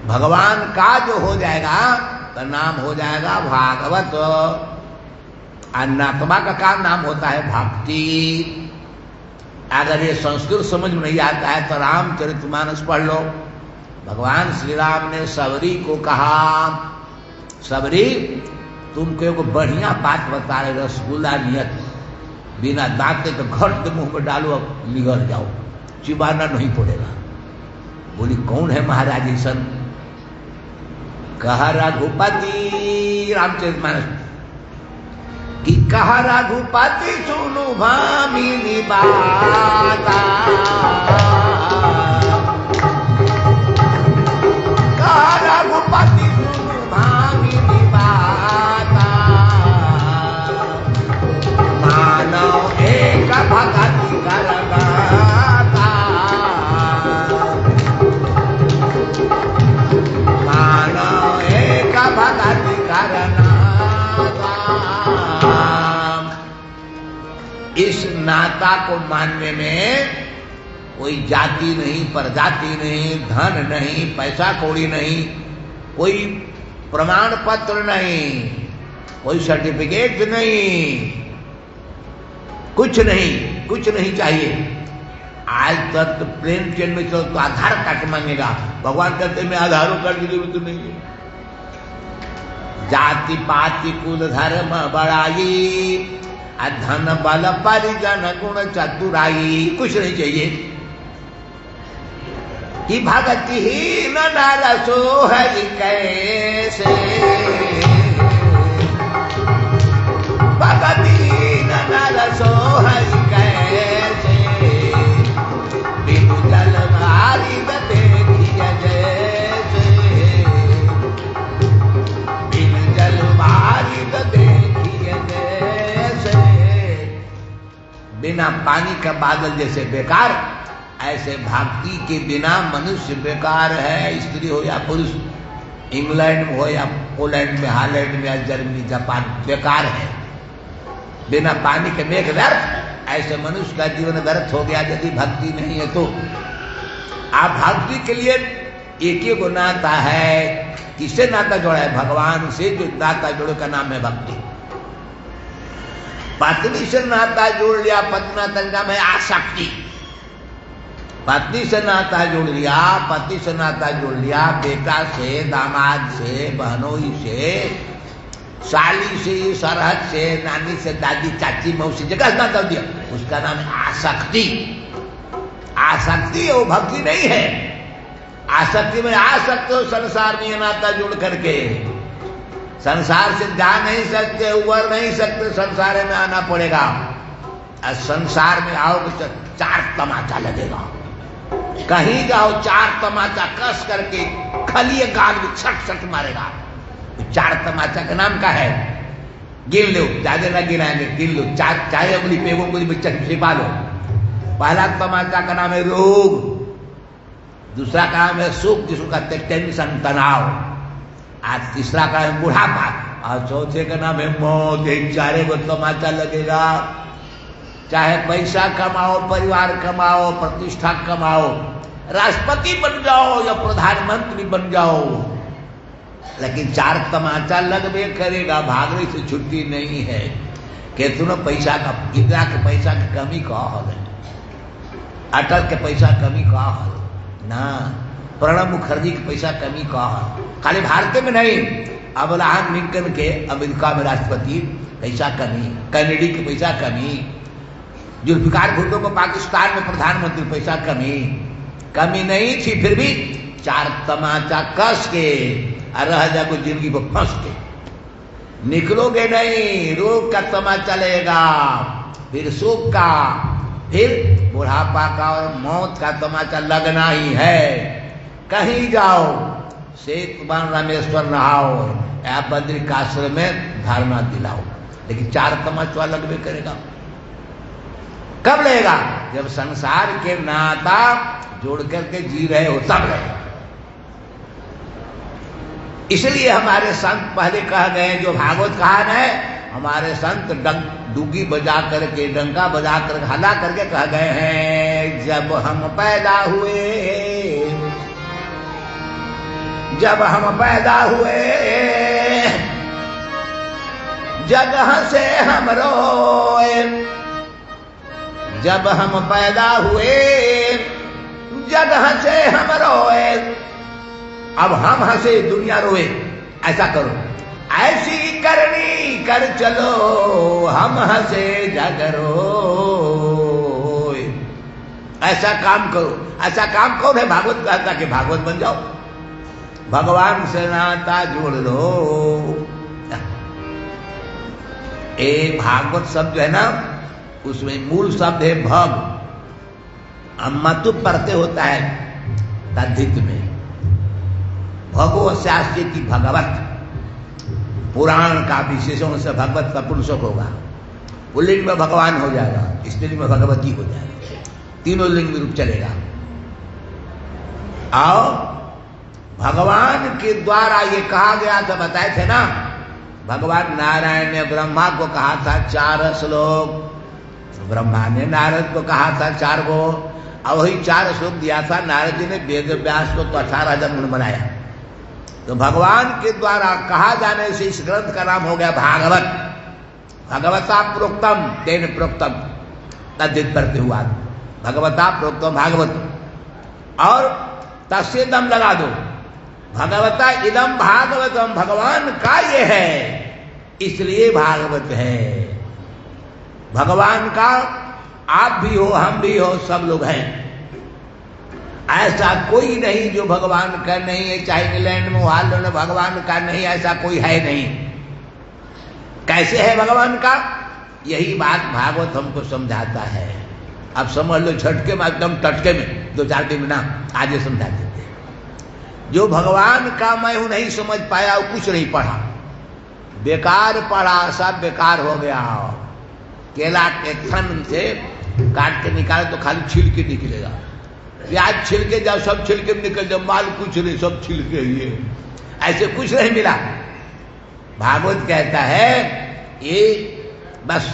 भगवान का जो हो जाएगा तो नाम हो जाएगा भागवत। अन्नात्मा का नाम होता है भक्ति। अगर ये संस्कृत समझ में नहीं आता है तो रामचरितमानस पढ़ लो। भगवान श्री राम ने सबरी को कहा, सबरी तुमको एक बढ़िया बात बता रहे, रसगुल्ला नियत, बिना दांत के तो घट के मुंह में डालो, अब निगल जाओ, चिबाना नहीं पड़ेगा। बोली कौन है महाराज ईसन? कहा रघुपति, रामचरितमानस कि कहा रघुपति सुनु भामिनी बाता, कहा रघुपति सुनु भामिनी बाता, मानव एक भगति करगाता, मानव एक भगति करना। इस नाता को मानने में कोई जाति नहीं, प्रजाति नहीं, धन नहीं, पैसा कौड़ी नहीं, कोई प्रमाण पत्र नहीं, कोई सर्टिफिकेट नहीं, कुछ नहीं चाहिए। आज तक तो प्लेन ट्रेन में चलो तो आधार कार्ड मांगेगा, भगवान कहते मैं आधार कार्ड की जरूरत नहीं है। जाति पाति कुल धर्म बड़ाई, धन बल परिजन गुण चतुराई, कुछ नहीं चाहिए। कि भगति ही नर सो है कैसे, भगति ही नर सो है कैसे, बिनु जल मारी देखिए जैसे, बिनु जल मारी देखिए जैसे। बिना पानी का बादल जैसे बेकार, ऐसे भक्ति के बिना मनुष्य बेकार है। स्त्री हो या पुरुष, इंग्लैंड में हो या पोलैंड में, हॉलैंड में या जर्मनी, जापान, बेकार है। बिना पानी के मेघ व्यर्थ, ऐसे मनुष्य का जीवन व्यर्थ हो गया यदि भक्ति नहीं है तो। आप भक्ति के लिए एक ही नाता है। किससे नाता जोड़ा है? भगवान से जो नाता जोड़े का नाम है भक्ति। पत्नी से नाता जोड़ लिया, पत्ना तंगा में आसक्ति। पत्नी से नाता जोड़ लिया, पति से नाता जोड़ लिया, बेटा से, दामाद से, बहनोई से, साली से, सरहद से, नानी से, दादी, चाची, मौसी, जगह नाता दिया, उसका नाम है आसक्ति। आसक्ति है, वो भक्ति नहीं है। आसक्ति में आ सकते हो संसार में नाता जोड़ करके, संसार से जा नहीं सकते, उबर नहीं सकते, संसार में आना पड़ेगा। और संसार में आओगे तो चार तमाचा लगेगा। कहीं जाओ चार तमाचा कस करके खलिए गाल में छट छट मारेगा। चार तमाचा का नाम क्या है? गिन लो, ज्यादा ना गिनाएंगे, गिन लो। चाहे उंगली पे उंगली में छिपा लो। पहला तमाचा का नाम है रोग, दूसरा का नाम है सुख, जिसको कहते हैं टेंशन, तनाव, आज तीसरा का है बुढ़ापा, और चौथे का नाम है मौत। एक चारे को तमाचा लगेगा। चाहे पैसा कमाओ, परिवार कमाओ, प्रतिष्ठा कमाओ, राष्ट्रपति बन जाओ या प्रधानमंत्री बन जाओ, लेकिन चार तमाचा लगबे करेगा। भागने से छुट्टी नहीं है। कितना पैसा का, इंदिरा के पैसा की कमी का हल है, अटल के पैसा कमी का हल ना, प्रणब मुखर्जी के पैसा कमी का हल। खाली भारत में नहीं, अब्राहम लिंकन के अमेरिका में राष्ट्रपति पैसा कमी, कैनेडी के पैसा कमी, जुल्फिकार भुट्टो को पाकिस्तान में प्रधानमंत्री पैसा कमी नहीं थी, फिर भी चार तमाचा कस के रह जाओ जिंदगी को फंस के, निकलोगे नहीं। रोग का तमाचा लगेगा, फिर सुख का, फिर बुढ़ापा का और मौत का तमाचा लगना ही है। कहीं जाओ, सेतुबान रामेश्वर नहाओ या बद्रिकाश्रम में धारणा दिलाओ, लेकिन चार तमाचा लगबे करेगा। कब लगेगा? जब संसार के नाता जोड़ करके जी रहे हो तब लगेगा। इसलिए हमारे संत पहले कह गए, जो भागवत कहा है, हमारे संत डुगी बजा करके, डंका बजा कर, हला करके कह गए हैं, जब हम पैदा हुए, जब हम पैदा हुए जगह से हम रोए, जब हम पैदा हुए जगह से हम रोए, अब हम हंसे दुनिया रोए। ऐसा करो, ऐसी करनी कर चलो, हम हंसे जग रोए। ऐसा काम करो। ऐसा काम कौन है? भागवत कहता कि भागवत बन जाओ, भगवान से नाता जोड़ लो। एक भागवत शब्द है ना, उसमें मूल शब्द है भग, मतु प्रत्यय होता है तद्धित में। भगवत शास्त्री की भगवत, पुराण का विशेषण से भगवत का पुरुषक होगा, पुल्लिंग में भगवान हो जाएगा, स्त्रीलिंग में भगवती हो जाएगा, तीनों लिंग रूप चलेगा। और भगवान के द्वारा ये कहा गया था, बताए थे ना, भगवान नारायण ने ब्रह्मा को कहा था 4 श्लोक, ब्रह्मा ने नारद को कहा था 4 गो, और वही 4 श्लोक दिया था नारद जी ने वेद व्यास को, तो 18 जन्म बनाया। तो भगवान के द्वारा कहा जाने से इस ग्रंथ का नाम हो गया भागवत। भगवता प्रोक्तम तेन प्रोक्तम, तद्धित करते हुआ भगवता प्रोक्तम भागवत, और तस्य दम लगा दो, भगवता इदम भागवतम, भगवान का ये है इसलिए भागवत है। भगवान का आप भी हो, हम भी हो, सब लोग हैं। ऐसा कोई नहीं जो भगवान का नहीं है, चाहे इंग्लैंड में वालों ने भगवान का नहीं, ऐसा कोई है नहीं। कैसे है भगवान का? यही बात भागवत हमको समझाता है। अब समझ लो झटके में, एकदम टटके में, 2-4 दिन में ना, आज ये समझा देते। जो भगवान का मैं हूं नहीं समझ पाया, वो कुछ नहीं पढ़ा, बेकार पढ़ा, सब बेकार हो गया। केला के थन से काट के निकाले तो खाली छिलके निकलेगा, प्याज छिलके जाओ सब छिलके निकल जाओ, माल कुछ नहीं, सब छिलके ही है, ऐसे कुछ नहीं मिला। भागवत कहता है ये बस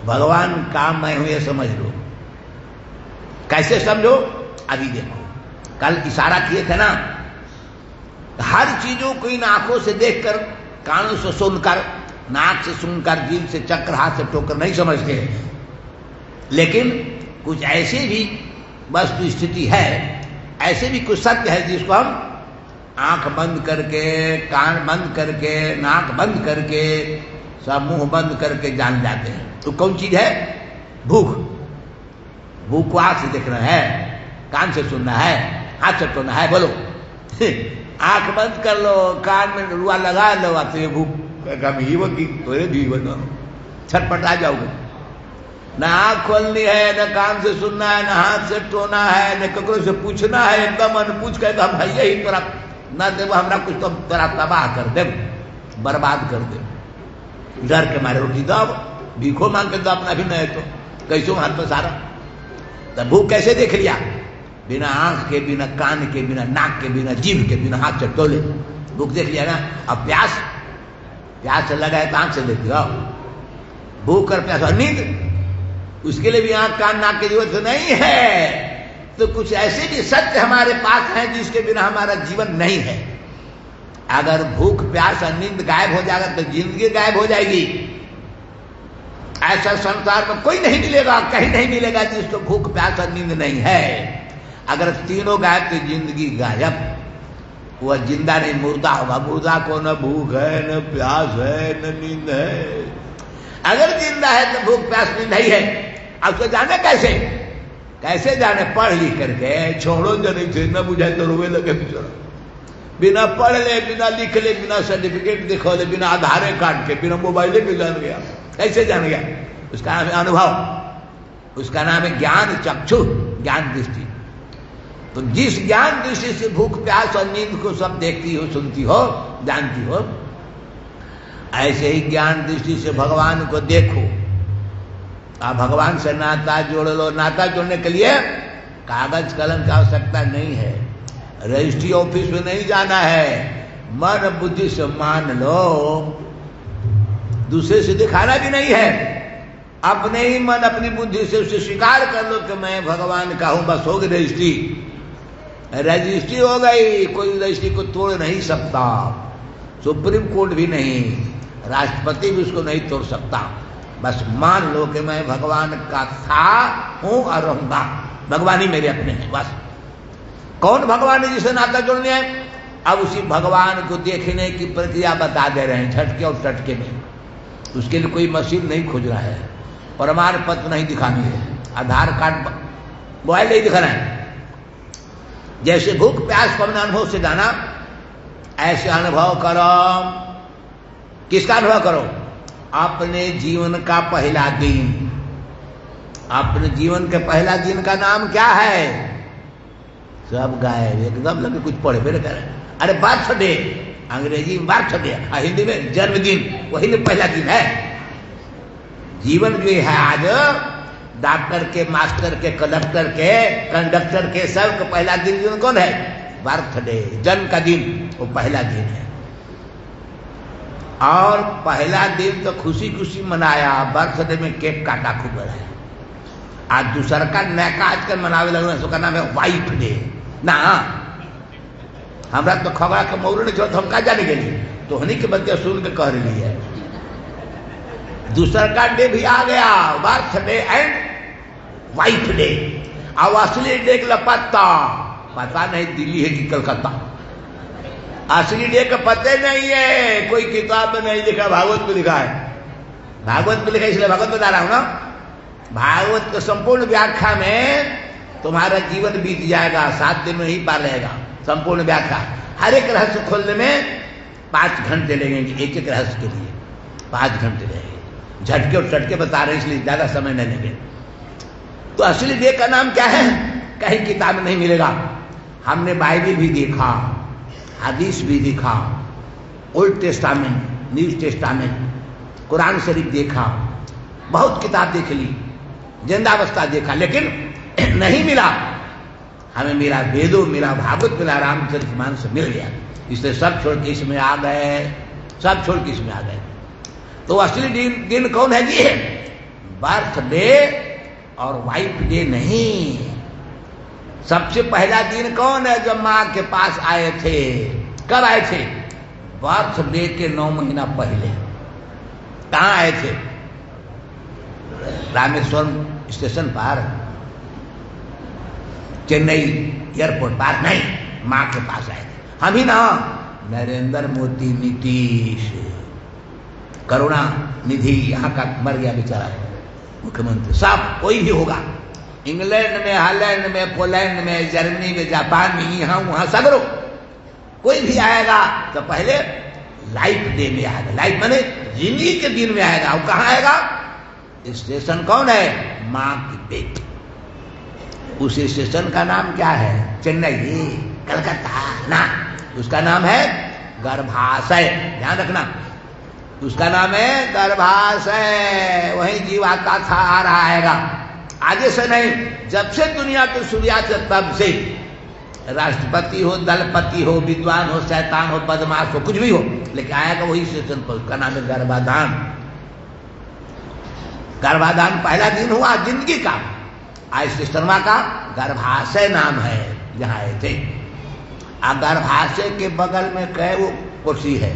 भगवान का मैं हूं ये समझ लो। कैसे समझो? अभी देखो, कल इशारा किए थे ना, हर चीजों को इन आंखों से देखकर, कानों से सुनकर, नाक से सुनकर, जीभ से चक्कर, हाथ से टोकर नहीं समझते, लेकिन कुछ ऐसे भी वस्तु स्थिति है, ऐसे भी कुछ सत्य है जिसको हम आंख बंद करके, कान बंद करके, नाक बंद करके, सब मुंह बंद करके जान जाते हैं। तो कौन चीज है? भूख। भूख को आंख से देखना है, कान से सुनना है, हाथ से टोना है। बोलो आंख बंद कर लो, कान में रुआ लगा लो, तो ये भूख भी बनो, छटपटा जाओगे। न आंख खोलनी है, न कान से सुनना है, न हाथ से टोना है, न ककरो से पूछना है, एकदम अनपूछ कर हम भैया ही तोरा न देव हमरा कुछ, तो तोरा तबाह कर दे, बर्बाद कर दे। डर के मारे रोटी दो, भीखो मांग के दो, अपना भी नहीं तो कैसो हाथ में सारा। तो भूख कैसे देख लिया? बिना आंख के, बिना कान के, बिना नाक के, बिना जीभ के, बिना हाथ से टोले भूख देख लिया ना। अब प्यास, प्यास से लगा है तो आंख से देखते हो, भूख और प्यास और नींद, उसके लिए भी आंख कान नाक की जरूरत नहीं है। तो कुछ ऐसे भी सत्य हमारे पास हैं जिसके बिना हमारा जीवन नहीं है। अगर भूख प्यास और नींद गायब हो जाएगा तो जिंदगी गायब हो जाएगी। ऐसा संसार में कोई नहीं मिलेगा, कहीं नहीं मिलेगा जिसको भूख प्यास और नींद नहीं है। अगर तीनों गायब तो जिंदगी गायब, वह जिंदा नहीं, मुर्दा होगा। मुर्दा को न भूख है, न प्यास है, न नींद है। अगर जिंदा है तो भूख प्यास नींद नहीं है। अब उसको जाने कैसे? कैसे जाने? पढ़ लिख करके। छोड़ो जो नहीं थे, न बुझाए तो रोवे लगे बेचारा। बिना पढ़ ले, बिना लिख ले, बिना सर्टिफिकेट दिखा ले, बिना आधार कार्ड के, बिना मोबाइल के जान गया। कैसे जान गया? उसका नाम है अनुभव, उसका नाम है ज्ञान चक्षु, ज्ञान दृष्टि। तो जिस ज्ञान दृष्टि से भूख प्यास और नींद को सब देखती हो, सुनती हो, जानती हो, ऐसे ही ज्ञान दृष्टि से भगवान को देखो। आप भगवान से नाता जोड़ लो। नाता जोड़ने के लिए कागज कलम की आवश्यकता नहीं है, रजिस्ट्री ऑफिस में नहीं जाना है, मन बुद्धि से मान लो। दूसरे से दिखाना भी नहीं है, अपने ही मन अपनी बुद्धि से उसे स्वीकार कर लो कि मैं भगवान का हूं, बस हो गई रजिस्ट्री। रजिस्ट्री हो गई, कोई रजिस्ट्री को तोड़ नहीं सकता, सुप्रीम कोर्ट भी नहीं, राष्ट्रपति भी उसको नहीं तोड़ सकता। बस मान लो कि मैं भगवान का था, हूं और रहूंगा, भगवान ही मेरे अपने हैं। बस कौन भगवान है जिसे नाता जोड़ने है? अब उसी भगवान को देखने की प्रक्रिया बता दे रहे हैं झटके और टटके में। उसके लिए कोई मशीन नहीं खोज रहा है, प्रमाण पत्र नहीं दिखानी है, आधार कार्ड मोबाइल नहीं दिखाना है। जैसे भूख प्यास को अपने अनुभव से जाना, ऐसे अनुभव करो। किसका अनुभव करो? अपने जीवन का पहला दिन। अपने जीवन के पहला दिन का नाम क्या है? सब गायब, एकदम लगे कुछ पढ़े फिर कर। अरे बर्थडे, अंग्रेजी में बर्थडे, हिंदी में जन्मदिन, वही तो पहला दिन है। जीवन जो है आज डॉक्टर के, मास्टर के, कलेक्टर के, कंडक्टर के, सब का पहला दिन कौन है? बर्थडे, जन्म का दिन, वो पहला दिन है। और पहला दिन तो खुशी खुशी मनाया, बर्थडे में केक काटा खूब बनाया। आज दूसरा का नैका आजकल मनावे लगना, उसका नाम है वाइफ डे ना। हमरा तो खबरा के मौर नहीं छोड़, हम का जाने गए तो हनी के बच्चे सुन के कह रही है। दूसरा का डे भी आ गया, बर्थडे एंड वाइफ डे। अब असली डे का पता नहीं दिल्ली है कि कलकत्ता। असली डे का पता नहीं है, कोई किताब में नहीं लिखा, भागवत में लिखा है। भागवत में लिखा, इसलिए भागवत बता रहा हूं ना। भागवत के संपूर्ण व्याख्या में तुम्हारा जीवन बीत जाएगा, 7 दिन में ही पार रहेगा। संपूर्ण व्याख्या हर एक रहस्य खोलने में 5 घंटे लगेंगे, एक एक रहस्य के लिए 5 घंटे लगेंगे। झटके और चटके बता रहे हैं, इसलिए ज्यादा समय नहीं लेंगे। तो असली डे का नाम क्या है? कहीं किताब में नहीं मिलेगा। हमने बाइबल भी देखा, हदीस भी देखा, ओल्ड टेस्टामेंट, न्यू टेस्टामेंट, कुरान शरीफ देखा, बहुत किताब देख ली, जिंदावस्था देखा, लेकिन नहीं मिला। हमें मेरा वेदों, मेरा भागवत, मेरा रामचरितमानस से मिल गया, इसलिए सब छोड़ के इसमें आ गए, सब छोड़ के इसमें आ गए। तो असली दिन कौन है जी? बर्थडे और वाइफ डे नहीं। सबसे पहला दिन कौन है? जब माँ के पास आए थे। कब आए थे? बर्थडे के 9 महीना पहले। कहाँ आए थे? रामेश्वरम स्टेशन पर, चेन्नई एयरपोर्ट पर नहीं, माँ के पास आए थे। हम ही ना, नरेंद्र मोदी, नीतीश, करुणा निधि, यहाँ का मर गया बेचारा मुख्यमंत्री, सब कोई भी होगा, इंग्लैंड में, हॉलैंड में, पोलैंड में, जर्मनी में, जापान में, यहाँ वहां सगरो कोई भी आएगा तो पहले लाइफ डे में आएगा। लाइफ माने जिंदगी के दिन में आएगा। वो कहाँ आएगा? स्टेशन कौन है? माँ की पेट। उस स्टेशन का नाम क्या है? चेन्नई, कलकत्ता ना, उसका नाम है गर्भाशय। ध्यान रखना, उसका नाम है गर्भाशय। वही जीवात्मा था आ रहा आएगा, आगे से नहीं। जब से दुनिया की शुरुआत से, तब से राष्ट्रपति हो, दलपति हो, विद्वान हो, शैतान हो, बदमाश हो, कुछ भी हो, लेकिन आएगा वही स्टेशन पर। उसका नाम है गर्भाधान। गर्भाधान पहला दिन हुआ जिंदगी का। आज सिस्टरमा का गर्भाशय नाम है, जहां आए थे। गर्भाशय के बगल में कई वो कुर्सी है,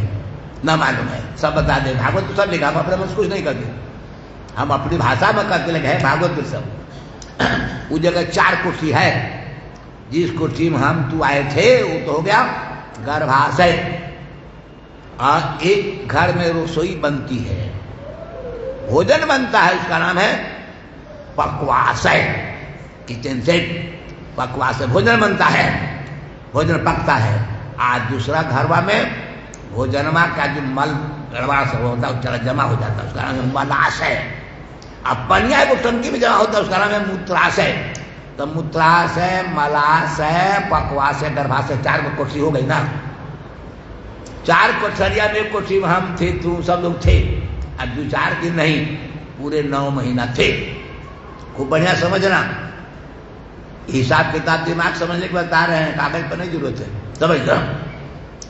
ना मालूम है, सब बता दे। भागवत तो सब लिखा, हम अपने मुझ कुछ नहीं करते, हम अपनी भाषा में करते लगे हैं भागवत में सब। उस जगह 4 कुर्सी है, जिस कुर्सी में हम तू आए थे वो तो हो गया गर्भाशय। और एक घर में रसोई बनती है, भोजन बनता है, उसका नाम है पक्वाशय। किचन सेट, पक्वाशय, भोजन बनता है, भोजन पकता है। आज दूसरा घरवा में भोजनमा का जो मल गड़बड़ा सब होता है, चला जमा हो जाता है, उसका नाम है मलाशय। अब पनिया को टंकी में जमा होता है, उसका नाम है मूत्राशय। तो मूत्राशय, मलाशय, पक्वाशय, गर्भाशय, 4 को कुर्सी हो गई ना। 4 कोठरिया में कुर्सी में हम थे, तू सब लोग थे। अब 2-4 दिन नहीं, पूरे 9 महीना थे। खूब बढ़िया समझना, हिसाब किताब दिमाग समझने के बता रहे हैं, कागज पर नहीं जरूरत है, समझ लो।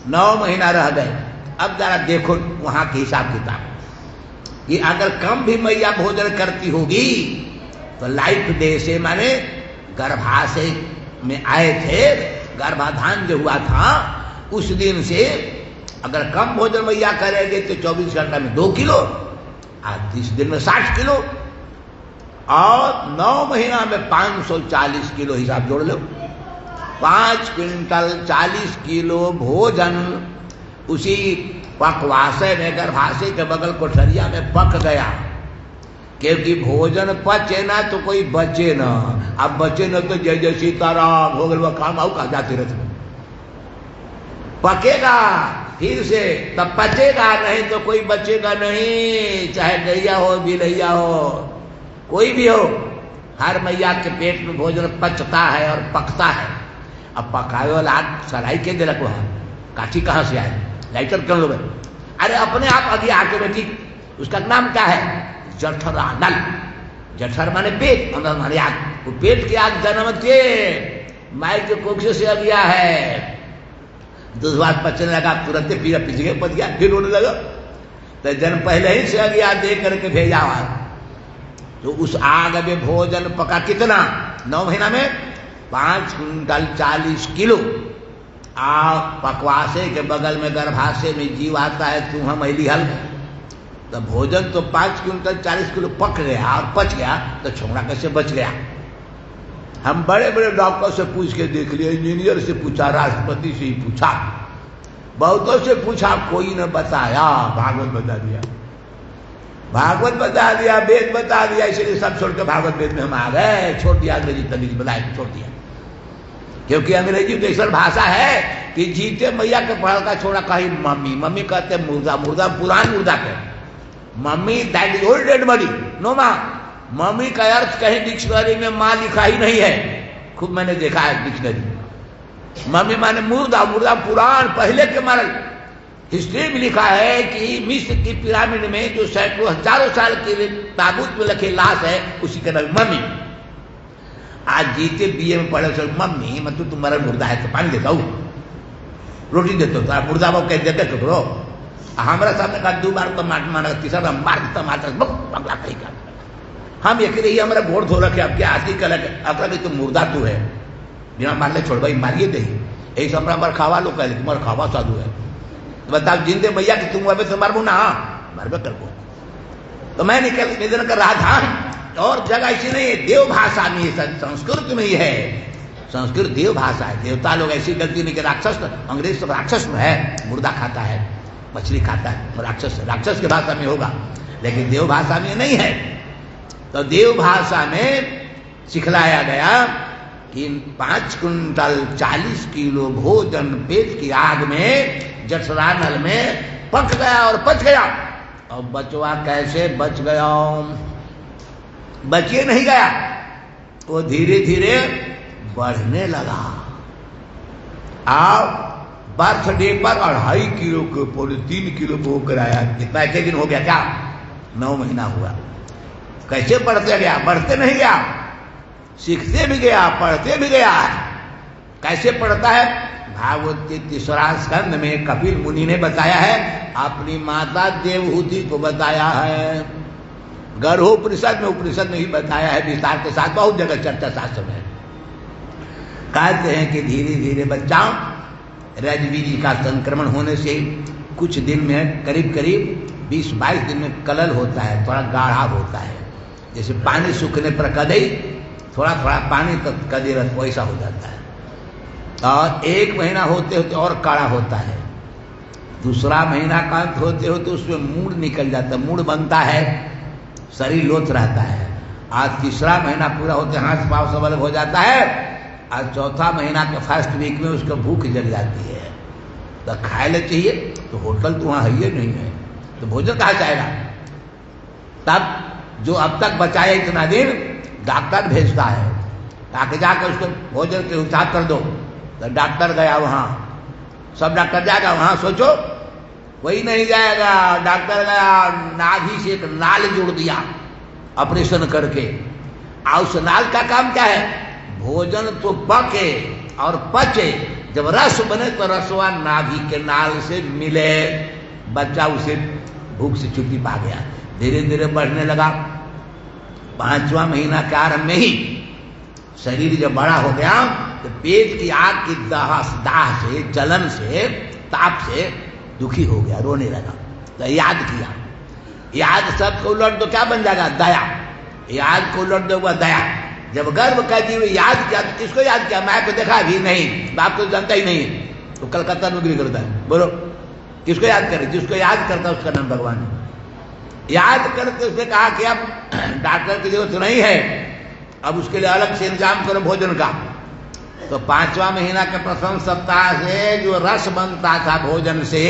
9 महीना रह गए। अब जरा देखो वहां के हिसाब किताब कि अगर कम भी मैया भोजन करती होगी तो लाइफ डे से, माने गर्भाशय में आए थे, गर्भाधान जो हुआ था उस दिन से अगर कम भोजन मैया करेंगे तो 24 घंटा में 2 किलो, आज 30 दिन में 60 किलो, और 9 महीना में 540 किलो, हिसाब जोड़ लो। 5 क्विंटल 40 किलो भोजन उसी पकवासे में, गर्भाशय के बगल कोठरिया में पक गया। क्योंकि भोजन पचे ना तो कोई बचे ना, अब बचे ना तो जय जय सीताराम हो गए, वह काम आओ कहा जाती रहती। पकेगा फिर से तब पचेगा, नहीं तो कोई बचेगा नहीं, चाहे गैया हो बिलैया हो कोई भी हो, हर मैया के पेट में भोजन पचता है और पकता है। अब पकाए वाला आग सलाई के दिलक, वहां काठी कहां से आए, लाइटर क्यों लोगे? अरे अपने आप आगे आके बैठी, उसका नाम क्या है? जठरानल। जठर माने पेट, अंदर माने आग, वो पेट की आग जन्म के माई के कोख से आ गया है। दूध भात पचने लगा, तुरंत पीरा पिच गया, पच गया, फिर रोने लगा, तो जन्म पहले ही से आ गया, दे करके भेजा हुआ। तो उस आग में भोजन पका कितना? 9 महीना में 5 क्विंटल 40 किलो। आग पकवासे के बगल में गर्भाशय में जीव आता है, तू हम अली हल, तो भोजन तो 5 क्विंटल 40 किलो पक गया और पच गया, तो छोड़ा कैसे बच गया? हम बड़े बड़े डॉक्टर से पूछ के देख लिए, इंजीनियर से पूछा, राष्ट्रपति से ही पूछा, बहुतों से पूछा, कोई न बताया। भागवत बता दिया, भागवत बता दिया, वेद बता दिया, इसलिए सब छोड़ के भागवत वेद में हम आ गए, छोड़ दिया अंग्रेजी तमीज बनाए, छोड़ दिया। क्योंकि अंग्रेजी तो ऐसा भाषा है कि जीते मैया के पढ़ल का छोड़ा कहीं मम्मी, मम्मी कहते मुर्दा, मुर्दा पुरान मुर्दा के, mummy that is old dead body, no माँ। मम्मी का अर्थ कहीं डिक्शनरी में माँ लिखा ही नहीं है, खूब मैंने देखा है डिक्शनरी। मम्मी माने मुर्दा, मुर्दा पुरान पहले के मरल। हिस्ट्री में लिखा है कि मिस्र की पिरामिड में जो सैकड़ों हजारों साल के ताबूत में रखे लाश है, उसी का नाम मम्मी। आज जीते बीए में पढ़े सर मम्मी मतलब तुम मरल मुर्दा है तो पानी देता हूँ, रोटी देता हूँ, तारा मुर्दा बाबू कह देते करो। हमारा सामने का 2 बार टमाटर मारा, तीसरा मार टमाटर पगला कहीं का, हम एक रही हमारा गोड़ धो रखे, अब क्या आती कल अगर तुम मुर्दा तू है, बिना मारने छोड़ भाई मारिए दे, यही सब हमारा खावा लोग कह, तुम्हारा खावा साधु है, तो बताओ जिंदे मैया कि तुम अभी तो मारबू ना, मारबे कर। तो मैं निवेदन कर रहा था, और जगह ऐसी नहीं है, देव भाषा में, संस्कृत में ही है, संस्कृत देव भाषा है। देवता लोग ऐसी गलती नहीं कि राक्षस, अंग्रेज सब राक्षस में है, मुर्दा खाता है, मछली खाता है, राक्षस, राक्षस की भाषा में होगा, लेकिन देव भाषा में नहीं है। तो देव भाषा में सिखलाया गया कि 5 क्विंटल 40 किलो भोजन पेट की आग में, जठरानल में पक गया और पच गया। और बचवा कैसे बच गया? बचिए नहीं गया, वो धीरे धीरे बढ़ने लगा। आप बर्थडे पर 2.5 किलो के पौने 3 किलो भोग कराया। कितना एक दिन हो गया क्या? 9 महीना हुआ। कैसे बढ़ते गया? बढ़ते नहीं गया, सीखते भी गया, पढ़ते भी गया। कैसे पढ़ता है? भागवत के 3रा स्कंद में कपिल मुनि ने बताया है, अपनी माता देवहूति को बताया है, गर्भोपनिषद में, उपनिषद में ही बताया है विस्तार के साथ, बहुत जगह चर्चा शास्त्र में। कहते हैं कि धीरे धीरे बच्चा रजबीजी का संक्रमण होने से कुछ दिन में, करीब करीब 20-22 दिन में कलल होता है, थोड़ा गाढ़ा होता है, जैसे पानी सूखने पर कदई, थोड़ा थोड़ा पानी तक कदे वैसा हो जाता है। और 1 महीना होते होते और काढ़ा होता है। 2रा महीना का अंत होते होते उसमें मूड निकल जाता है, मूड बनता है, शरीर लोथ रहता है। आज 3रा महीना पूरा होते हाथ पांव सब अलग हो जाता है। आज 4था महीना के फर्स्ट वीक में उसको भूख जग जाती है, तो खाए ले चाहिए, तो होटल तो वहाँ है ही नहीं है, तो भोजन कहाँ जाएगा? तब जो अब तक बचाया इतना दिन, डॉक्टर भेजता है, ताकि जाकर उसको भोजन के हिसाब कर दो। तो डॉक्टर गया वहाँ, सब डॉक्टर जाएगा वहाँ, सोचो वही नहीं जाएगा। डॉक्टर गया, नाभि से एक नाल जोड़ दिया ऑपरेशन करके। और उस नाल का काम क्या है? भोजन तो पके और पचे, जब रस बने तो रसवा नाभि के नाल से मिले, बच्चा उसे भूख से छुट्टी पा गया। धीरे धीरे बढ़ने लगा। 5वां महीना के आरंभ में ही शरीर जब बड़ा हो गया तो पेट की आग की दाह से, जलन से, ताप से दुखी हो गया, रोने लगा। तो याद किया, याद सब को उलट दो, क्या बन जाएगा? दया। याद को उलट दो दया। जब गर्भ का जीव याद किया तो किसको याद किया? माँ को देखा भी नहीं, बाप को जानता ही नहीं, तो कलकत्ता नौकरी करता है। बोलो किसको याद करे? जिसको याद करता है उसका नाम भगवान है। याद करते उसने कहा कि अब डॉक्टर की जरूरत नहीं है, अब उसके लिए अलग से इंतजाम करो भोजन का। तो 5वां महीना के प्रथम सप्ताह से जो रस बनता था भोजन से,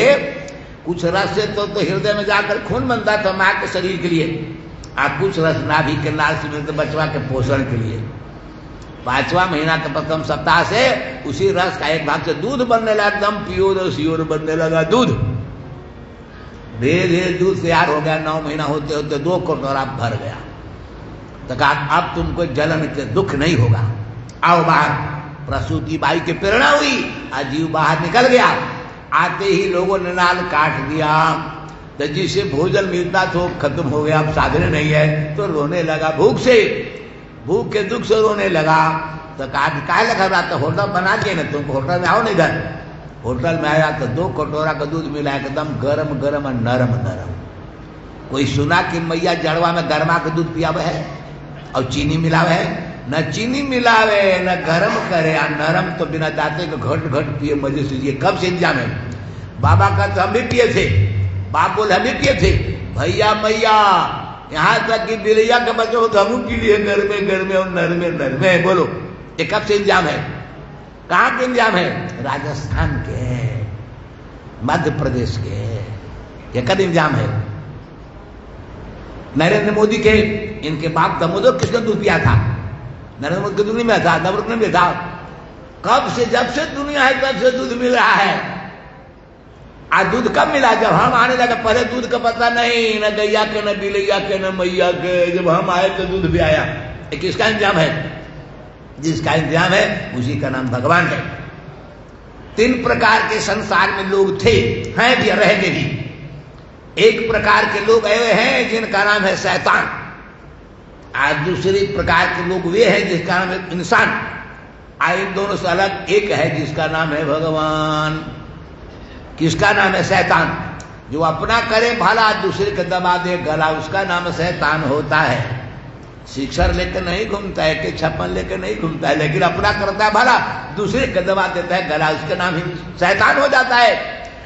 कुछ रस से तो हृदय में जाकर खून बनता था माँ के शरीर के लिए, और कुछ रस नाभि के नाल से मिलते बचवा के पोषण के लिए। 5वां महीना के प्रथम सप्ताह से उसी रस का एक भाग से दूध बनने लगा, एकदम प्योर और श्योर बनने लगा दूध। धीरे धीरे दूध तैयार हो गया। 9 महीना होते होते 2 कटोरा भर गया। तो कहा अब तुमको जलन के दुख नहीं होगा, आओ बाहर। प्रसूति बाई की प्रेरणा हुई, अजीव बाहर निकल गया। आते ही लोगों ने नाल काट दिया। तो जिसे भोजन मिलता था खत्म हो गया, अब साधन नहीं है, तो रोने लगा भूख से, भूख के दुख से रोने लगा। तो कहा लगा रहा तो होटल बना के ना, तुमको होटल में आओ नहीं इधर। होटल में आया तो 2 कटोरा का दूध मिला, एकदम गरम गरम और नरम नरम। कोई सुना कि मैया जड़वा में गर्मा के दूध पियावे है और चीनी मिलावे है? न चीनी मिलावे न गरम करे, और नरम तो बिना दांते के घट घट पिए मजे से। ये कब से इंतजाम है? बाबा का तो हम भी पिए थे, बाप बोले हम भी पिए थे। भैया मैया यहाँ तक कि बिलैया के बच्चे हो तो हम पी लिए गर्मे गर्मे और नरमे नरमे। बोलो ये कब से इंतजाम है? कहाँ के इंतजाम है? राजस्थान के, मध्य प्रदेश के, ये कद इंतजाम है। नरेंद्र मोदी के इनके बाप दामोदर किसने दूध पिया था? नरेंद्र मोदी की दूध नहीं मिला था, नवरत्न नहीं मिला था। कब से? जब से दुनिया है तब से दूध मिल रहा है। आज दूध कब मिला? जब हम आने लगे। पहले दूध का पता नहीं, न गैया के, न बिलैया के, न मैया के। जब हम आए तो दूध भी आया। किसका इंतजाम है? जिसका इंतजाम है उसी का नाम भगवान है। 3 प्रकार के संसार में लोग थे, हैं भी, रहेंगे भी। एक प्रकार के लोग ऐसे हैं जिनका नाम है शैतान, और दूसरी प्रकार के लोग वे हैं जिसका नाम है इंसान। इन दोनों से अलग एक है जिसका नाम है भगवान। किसका नाम है? शैतान। जो अपना करे भला दूसरे को दबा दे गला, उसका नाम शैतान होता है। शिक्षर लेकर नहीं घूमता है, कि छप्पन लेकर नहीं घूमता है, लेकिन अपना करता है भला, दूसरे को दबा देता है गला, उसका नाम ही शैतान हो जाता है।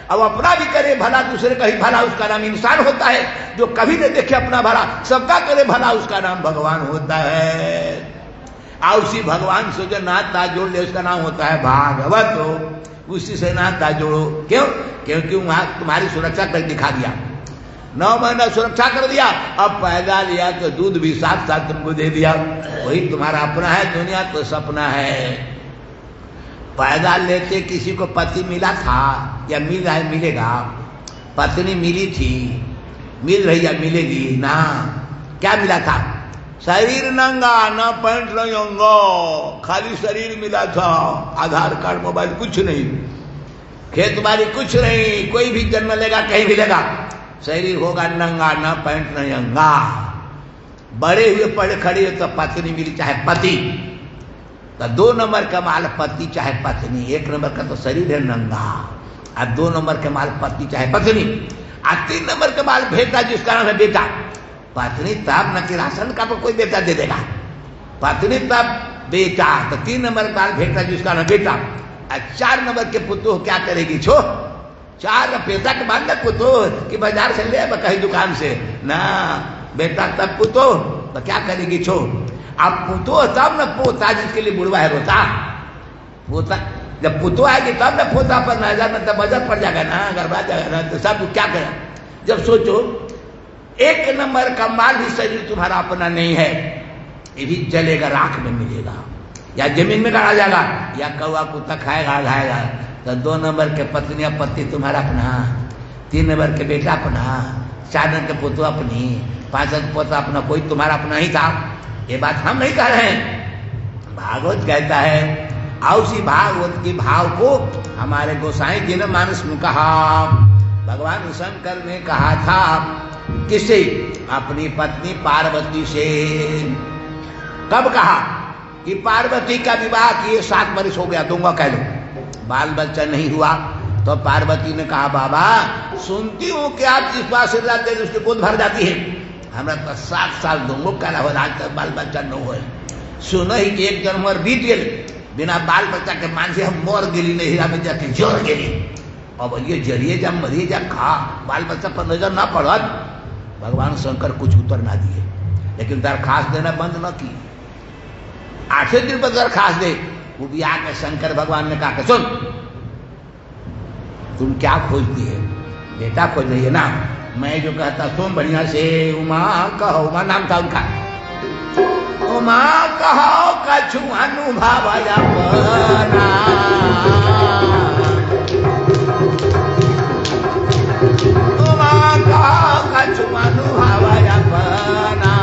अब अपना भी करे भला, दूसरे का ही भला, उसका नाम इंसान होता है। जो कभी नहीं देखे अपना भला, सबका करे भला, उसका नाम भगवान होता है। और उसी भगवान से जो नाता जोड़ ले उसका नाम होता है भागवत। उसी से नाता जोड़ो। क्यों? क्योंकि वहां तुम्हारी सुरक्षा कर दिखा दिया। 9 महीना सुरक्षा कर दिया, अब पैदा लिया तो दूध भी साथ साथ तुमको दे दिया। वही तुम्हारा अपना है, दुनिया तो सपना है। पैदा लेते किसी को पति मिला था या मिल रहा है, मिलेगा? पत्नी मिली थी, मिल रही है, मिलेगी ना? क्या मिला था? शरीर नंगा, ना पैंट नहीं अंगा, खाली शरीर मिला था। आधार कार्ड, मोबाइल कुछ नहीं, खेत बाड़ी कुछ नहीं। कोई भी जन्म लेगा कहीं भी लेगा, शरीर होगा नंगा, ना पैंट नहीं अंगा। बड़े हुए पड़े खड़े तो पत्नी मिली चाहे पति। तो 2 नंबर का माल पति चाहे पत्नी। 1 नंबर का तो शरीर है नंगा, और 2 नंबर के माल पति चाहे पत्नी, और 3 नंबर का माल बेटा, जिसका नाम है बेटा। पत्नी तब न कि राशन का तो कोई बेटा दे देगा, पत्नी तब बेटा। तो 3 नंबर का माल बेटा, जिसका नाम बेटा। और 4 नंबर के पुतोह क्या करेगी? छो 4 पैसा के बाद न पुतोह कि बाजार से ले कहीं दुकान से ना, बेटा तब पुतोह। तो क्या करेगी? छो। अब पुतोह तब न पोता, जिसके लिए बुढ़वा है रोता। पोता जब पुतोह आएगी तब न पोता पर नजर, न तब बजट पड़ जाएगा ना, गड़बड़ा जाएगा ना। तो सब क्या करें? जब सोचो 1 नंबर का माल भी शरीर तुम्हारा अपना नहीं है, ये भी जलेगा, राख में मिलेगा, या जमीन में गाड़ा जाएगा, या कौवा कुत्ता खाएगा खाएगा। तो 2 नंबर के पत्नी या पति तुम्हारा अपना, 3 नंबर के बेटा अपना, 4 नंबर के पुतवा अपनी, 5 नंबर पोता अपना। कोई तुम्हारा अपना ही था। ये बात हम नहीं कह रहे हैं, भागवत कहता है। और उसी भागवत के भाव को हमारे गोसाई जी ने मानस में कहा। भगवान शंकर ने कहा था, किससे? अपनी पत्नी पार्वती से। कब कहा? कि पार्वती का विवाह किए 7 वर्ष हो गया, दूंगा कह लो, बाल बच्चा नहीं हुआ। तो पार्वती ने कहा बाबा सुनती हूँ कि आप जिस पास लाते हैं उसकी गोद भर जाती है, हमारा तो 7 साल दूंगो कहला हो, आज तक बाल बच्चा न हो। सुनो ही कि 1 जन्म और बीत गए, बिना बाल बच्चा के मान से हम मर गेली नहीं, हमें जाके जड़ गेली। अब ये जरिए जा मरिए जा खा, बाल बच्चा पर नजर ना पड़त। भगवान शंकर कुछ उत्तर ना दिए, लेकिन दरखास्त देना बंद न की। 8वें दिन पर दरखास्त दे, वो भी आके शंकर भगवान ने कहा सुन तुम क्या खोजती है, बेटा खोज रही है ना, मैं जो कहता सुन बढ़िया से, उमा कहो, उमा नाम था उनका, उमा कहो कछु अनुभव अपना, उमा कहो कछु अनुभव अपना,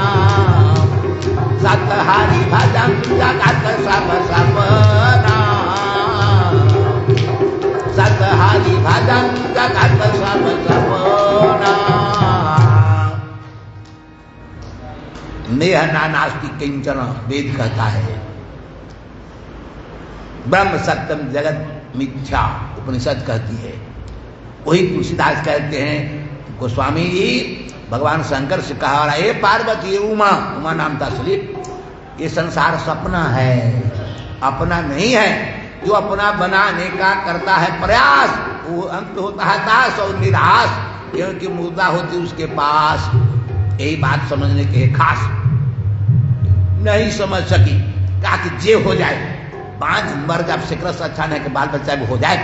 सतहरि भजन जगत सब सपना, सतहरि भजन जगत सब सपना, नेह नास्ति किंचन वेद कहता है, ब्रह्म सत्यम जगत मिथ्या उपनिषद कहती है। वही तुलसीदास कहते हैं गोस्वामी जी भगवान शंकर से कहा रहा है पार्वती उमा, उमा नाम था असली, ये संसार सपना है, अपना नहीं है। जो अपना बनाने का करता है प्रयास वो अंत होता है दास और निराश, क्योंकि मुद्दा होती उसके पास। यही बात समझने के खास नहीं समझ सकी, कहा कि जे हो जाए, 5 मर जब सिकरस अच्छा नहीं कि बाल बच्चा भी हो जाए।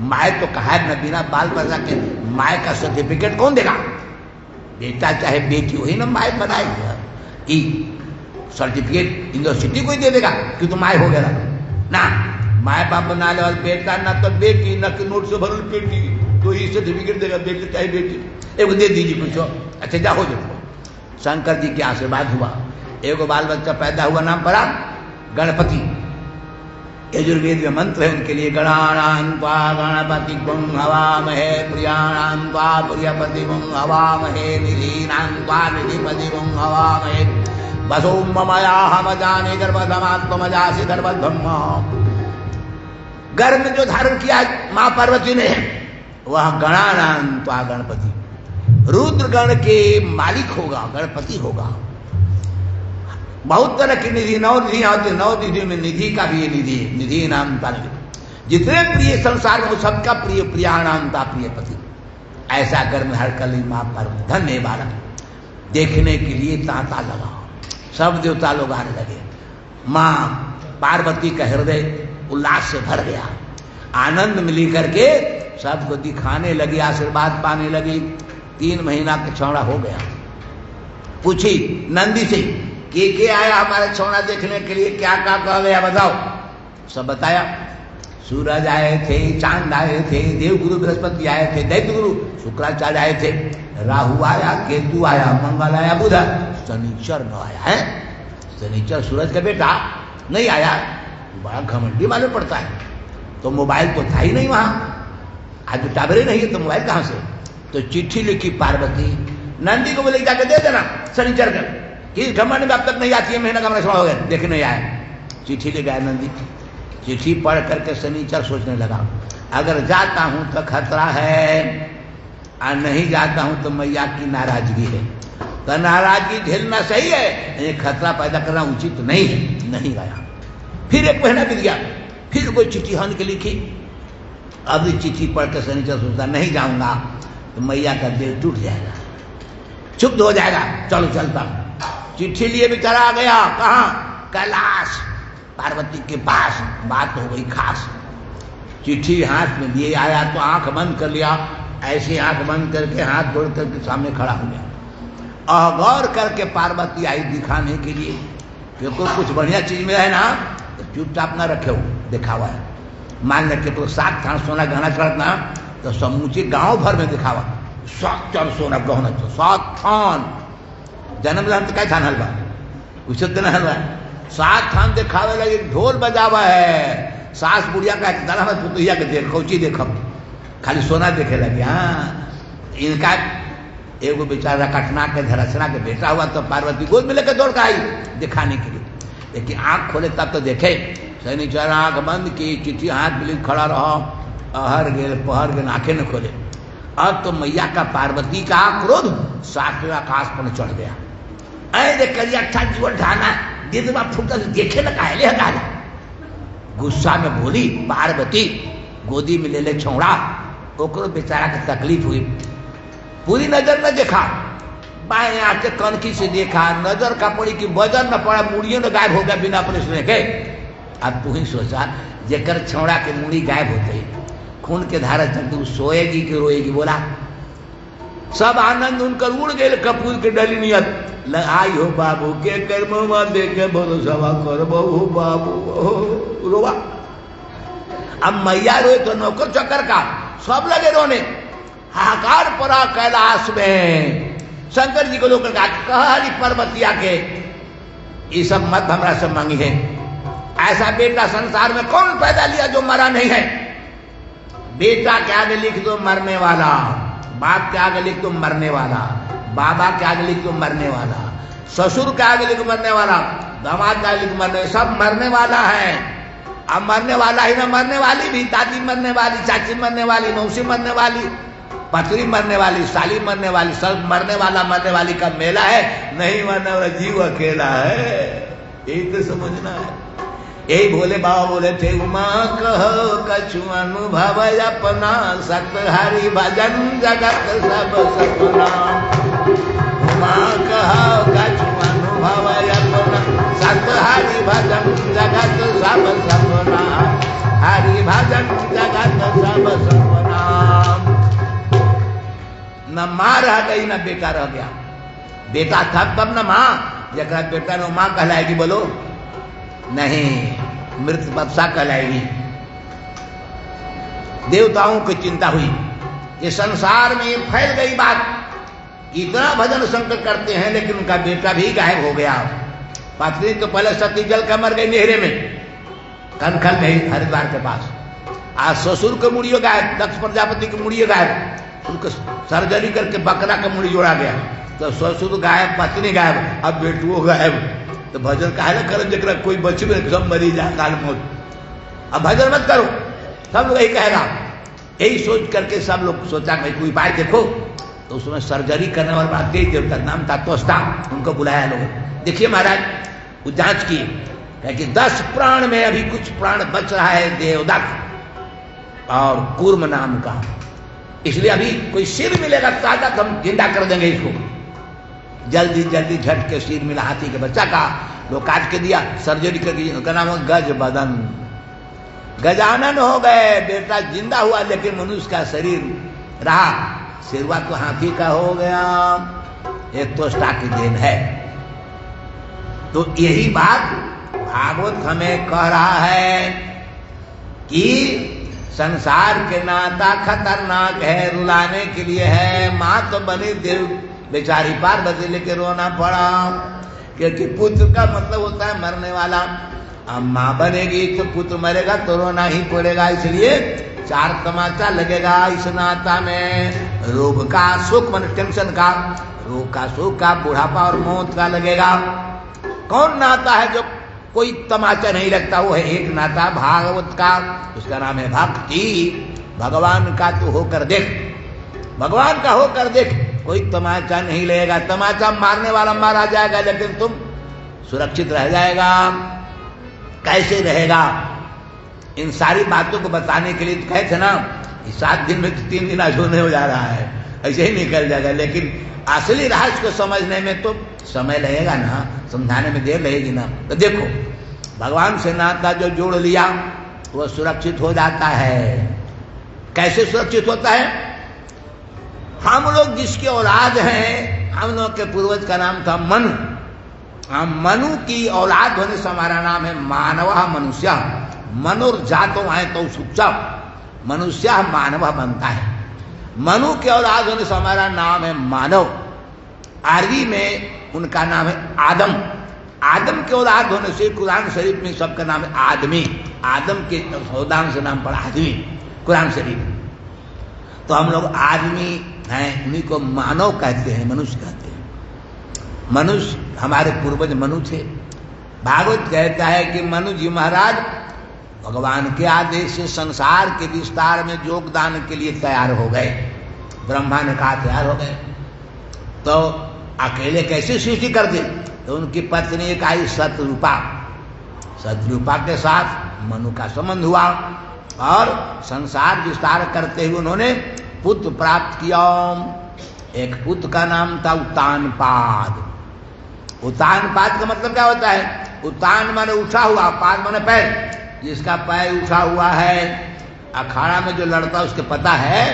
माए तो कहा है न, बिना बाल बच्चा के माए का सर्टिफिकेट कौन देगा, बेटा चाहे बेटी वही ना माए बनाएगी, सर्टिफिकेट यूनिवर्सिटी को ही दे देगा कि तुम माए हो गया ना। माए बाप बना ले वाले बेटा ना तो बेटी, न कि नोट से भरल बेटी, तो ये सर्टिफिकेट देगा बेटी चाहे बेटी, एक दे दीजिए पूछो, अच्छा जा हो जाओ। शंकर जी के आशीर्वाद हुआ, एगो बाल बच्चा पैदा हुआ, नाम पड़ा गणपति। यजुर्वेद में मंत्र है उनके लिए, गणानां त्वा गणपति गुं हवामहे, प्रियाणां त्वा प्रियपति गुं हवामहे, निधीनां त्वा निधिपति गुं हवामहे, वसो ममया हम जाने गर्भधमात्मजासि गर्भधम्मा। गर्भ में जो धारण किया मां पार्वती ने, वह गणानां त्वा गणपति, रुद्र गण के मालिक होगा, गणपति होगा। बहुत तरह की निधि, 9 निधियां होती, 9 निधियों में निधि का भी ये निधि है, निधि नाम था। जितने प्रिय संसार में सबका प्रिय, प्रियाणामता प्रिय पति। ऐसा कर्म हर कली मां पार्वती, धन्य बालक। देखने के लिए तांता लगा, सब देवता लोग आने लगे। मां पार्वती का हृदय उल्लास से भर गया, आनंद मिली करके सबको दिखाने लगी, आशीर्वाद पाने लगी। 3 महीना का छौड़ा हो गया। पूछी नंदी से के आया हमारे छौड़ा देखने के लिए, क्या क्या कह गया बताओ। सब बताया, सूरज आए थे, चांद आए थे, देवगुरु बृहस्पति आए थे, दैत्य गुरु शुक्राचार्य आए थे, राहु आया, केतु आया, मंगल आया, बुध, शनिचर न आया है। शनिचर सूरज का बेटा नहीं आया, बड़ा घमंडी मालूम पड़ता है। तो मोबाइल तो था ही नहीं वहां, आज तो टावर ही नहीं है, तो मोबाइल कहां से। तो चिट्ठी लिखी पार्वती, नंदी को बोले जाकर दे देना शनिचर का, कि घमंड में अब तक नहीं आती है, महीना का हमारा हो गया, देखने आया। चिट्ठी ले गया नंदी, चिट्ठी पढ़ करके शनिचर सोचने लगा, अगर जाता हूं तो खतरा है, और नहीं जाता हूं तो मैया की नाराजगी है। तो नाराजगी झेलना सही है, ये खतरा पैदा करना उचित नहीं है। नहीं गया। फिर 1 महीना बीत गया, फिर कोई चिट्ठी हन के लिखी। अब चिट्ठी पढ़ के शनिचर सोचता नहीं जाऊंगा तो मैया का दिल टूट जाएगा, चुप हो जाएगा, चलो चलता। चिट्ठी लिए बेचारा आ गया, कहाँ, कैलाश पार्वती के पास। बात हो गई खास। चिट्ठी हाथ में लिए आया तो आंख बंद कर लिया, ऐसे आंख बंद करके हाथ जोड़ करके सामने खड़ा हो गया। और गौर करके पार्वती आई दिखाने के लिए, क्योंकि कुछ बढ़िया चीज में है ना तो चुपचाप ना रखे हो, दिखावा है। मान रखे तो 7 थान सोना गहना चढ़ना तो समूचे गांव भर में दिखावा, 7 थान सोना गहना, 7 थान। जन्म दिन तो क्या थान हलवा, कुछ दिन हलवा, 7 थान दिखावे लगे, ढोल बजावा है। सास बुढ़िया का दादा मत पुतैया के देख, कौची देखो, खाली सोना देखे लगे। हाँ, इनका एगो बेचारा कटना के धरसना के बेटा हुआ तो पार्वती गोद में लेकर दौड़ कर आई दिखाने के लिए। लेकिन आंख खोले तब तो देखे। शनिचर आंख बंद की, चिट्ठी हाथ मिली, खड़ा रहो, अहर गेल पहर गेल, आंखें न खोले। अब तो मैया का पार्वती का क्रोध सातवें आकाश पर चढ़ गया। ऐ देख करिया अच्छा जीवन ढाना दिदवा फूटा देखे न काहे हटा। गुस्सा में बोली पार्वती, गोदी में ले ले छौड़ा। ओकरो बेचारा के तकलीफ हुई, पूरी नजर न देखा, बाएं आके कनखी से देखा, नजर का पड़ी कि वजन न पड़ा, मुड़ियों न गायब हो गया बिना ऑपरेशन के। अब तू ही सोचा जेकर छौड़ा के मुड़ी गायब हो गई, खून के धारा चलती, सोएगी कि रोएगी बोला। सब आनंद उनकर उड़ गए कपूर के डली नियत। आई हो बाबू के कर्म देखे भरोसा कर बहु बाबू रोवा। अब मैया रोए तो नौकर चक्कर का सब लगे रोने, हाहाकार पड़ा कैलाश में। शंकर जी को लोग कहली पर्वतिया के ये सब मत हमरा से मांगी है। ऐसा बेटा संसार में कौन पैदा लिया जो मरा नहीं है। बेटा के आगे लिख दो मरने वाला, बाप के आगे लिख दो मरने वाला, बाबा के आगे लिख दो मरने वाला, ससुर के आगे लिख मरने वाला, दामाद के आगे लिख मरने, सब मरने वाला है। अब मरने वाला ही ना, मरने वाली भी, दादी मरने वाली, चाची मरने वाली, मौसी मरने वाली, पथरी मरने वाली, साली मरने वाली, सब मरने वाला मरने वाली का मेला है। नहीं मरने वाला जीव अकेला है, यही तो समझना है। यही भोले बाबा बोले थे, उमा कहो कछु अनुभव अपना, सत हरि भजन जगत सब सपना। उमा कहो कछु अनुभव अपना, सत हरि भजन जगत सब सपना। हरि भजन जगत सब सपना। न माँ रह गई न बेटा रह गया। बेटा था तब न माँ, जरा बेटा ने माँ कहलाएगी बोलो नहीं, मृत बत्सा कहलाएगी। देवताओं की चिंता हुई, ये संसार में फैल गई बात। इतना भजन शंकर करते हैं लेकिन उनका बेटा भी गायब हो गया। पत्नी तो पहले सती जल कर मर गई नेहरे में, कनखल गई हरिद्वार के पास। आज ससुर के मुड़ियो गायब, दक्ष प्रजापति के मुड़ियो गायब, उनको सर्जरी करके बकरा का मुड़ी जोड़ा गया। तो ससुर गायब, पत्नी गायब, अब बेटुओ गायब। तो भजन काहे ना करो जरा कोई बच्चे में सब मरी जाए काल मौत। अब भजन मत करो, सब लोग यही कहेगा। यही सोच करके सब लोग सोचा भाई कोई उपाय देखो। तो उसमें सर्जरी करने वाला बात देव देवता नाम था तोस्ता, उनको बुलाया लोग। देखिए महाराज वो जांच किए कि 10 प्राण में अभी कुछ प्राण बच रहा है, देवदत्त और कूर्म नाम का। इसलिए अभी कोई सिर मिलेगा ताजा तो हम जिंदा कर देंगे इसको। जल्दी जल्दी झट के सिर मिला हाथी के बच्चा का, लोग काट के दिया, सर्जरी कर दी। उनका नाम है गज बदन। गजानन हो गए, बेटा जिंदा हुआ लेकिन मनुष्य का शरीर रहा, सिरवा तो हाथी का हो गया। एक तोष्टा की देन है। तो यही बात भागवत हमें कह रहा है कि संसार के नाता खतरनाक है, रुलाने के लिए है। माँ तो बनी देव बेचारी पार्वती लेके रोना पड़ा, क्योंकि पुत्र का मतलब होता है मरने वाला। अब माँ बनेगी तो पुत्र मरेगा तो रोना ही पड़ेगा, इसलिए 4 तमाचा लगेगा इस नाता में। रोग का सुख मन टेंशन का, रोग का सुख का, बुढ़ापा और मौत का लगेगा। कौन नाता है जो कोई तमाचा नहीं लगता? वो है एक नाता भागवत का, उसका नाम है भक्ति। भगवान का तू होकर देख, भगवान का होकर देख, कोई तमाचा नहीं लगेगा। तमाचा मारने वाला मारा जाएगा लेकिन तुम सुरक्षित रह जाएगा। कैसे रहेगा? इन सारी बातों को बताने के लिए तो कहे थे ना, 7 दिन में तो 3 दिन अजूने हो जा रहा है, ऐसे ही निकल जाएगा। लेकिन असली रहस्य को समझने में तो समय लगेगा ना, समझाने में देर लगेगी ना। तो देखो भगवान से नाता जो जोड़ लिया वो सुरक्षित हो जाता है। कैसे सुरक्षित होता है? हम लोग जिसके औलाद हैं, हम लोग के पूर्वज का नाम था मनु। हम मनु की औलाद होने से हमारा नाम है मानव मनुष्य। मनुर्जातो आए तो सुचा मनुष्य मानव बनता है। मनु के औलाद होने से हमारा नाम है मानव। अरबी में उनका नाम है आदम। आदम के औलाद होने से कुरान शरीफ में सबका नाम है आदमी। आदम के औलाद से नाम पड़ा आदमी कुरान शरीफ। तो हम लोग आदमी हैं, उन्हीं को मानव कहते हैं, मनुष्य कहते हैं। मनुष्य हमारे पूर्वज मनु थे। भागवत कहता है कि मनु जी महाराज भगवान के आदेश से संसार के विस्तार में योगदान के लिए तैयार हो गए। ब्रह्मा ने कहा तैयार हो गए तो अकेले कैसे सृष्टि कर दे, तो उनकी पत्नी एक आई शतरूपा। शतरूपा के साथ मनु का संबंध हुआ और संसार विस्तार करते हुए उन्होंने पुत्र प्राप्त किया। एक पुत्र का नाम था उत्तानपाद। उत्तानपाद का मतलब क्या होता है? उत्तान माने उठा हुआ, पाद माने पैर। जिसका पैर उठा हुआ है, अखाड़ा में जो लड़ता है उसके पता है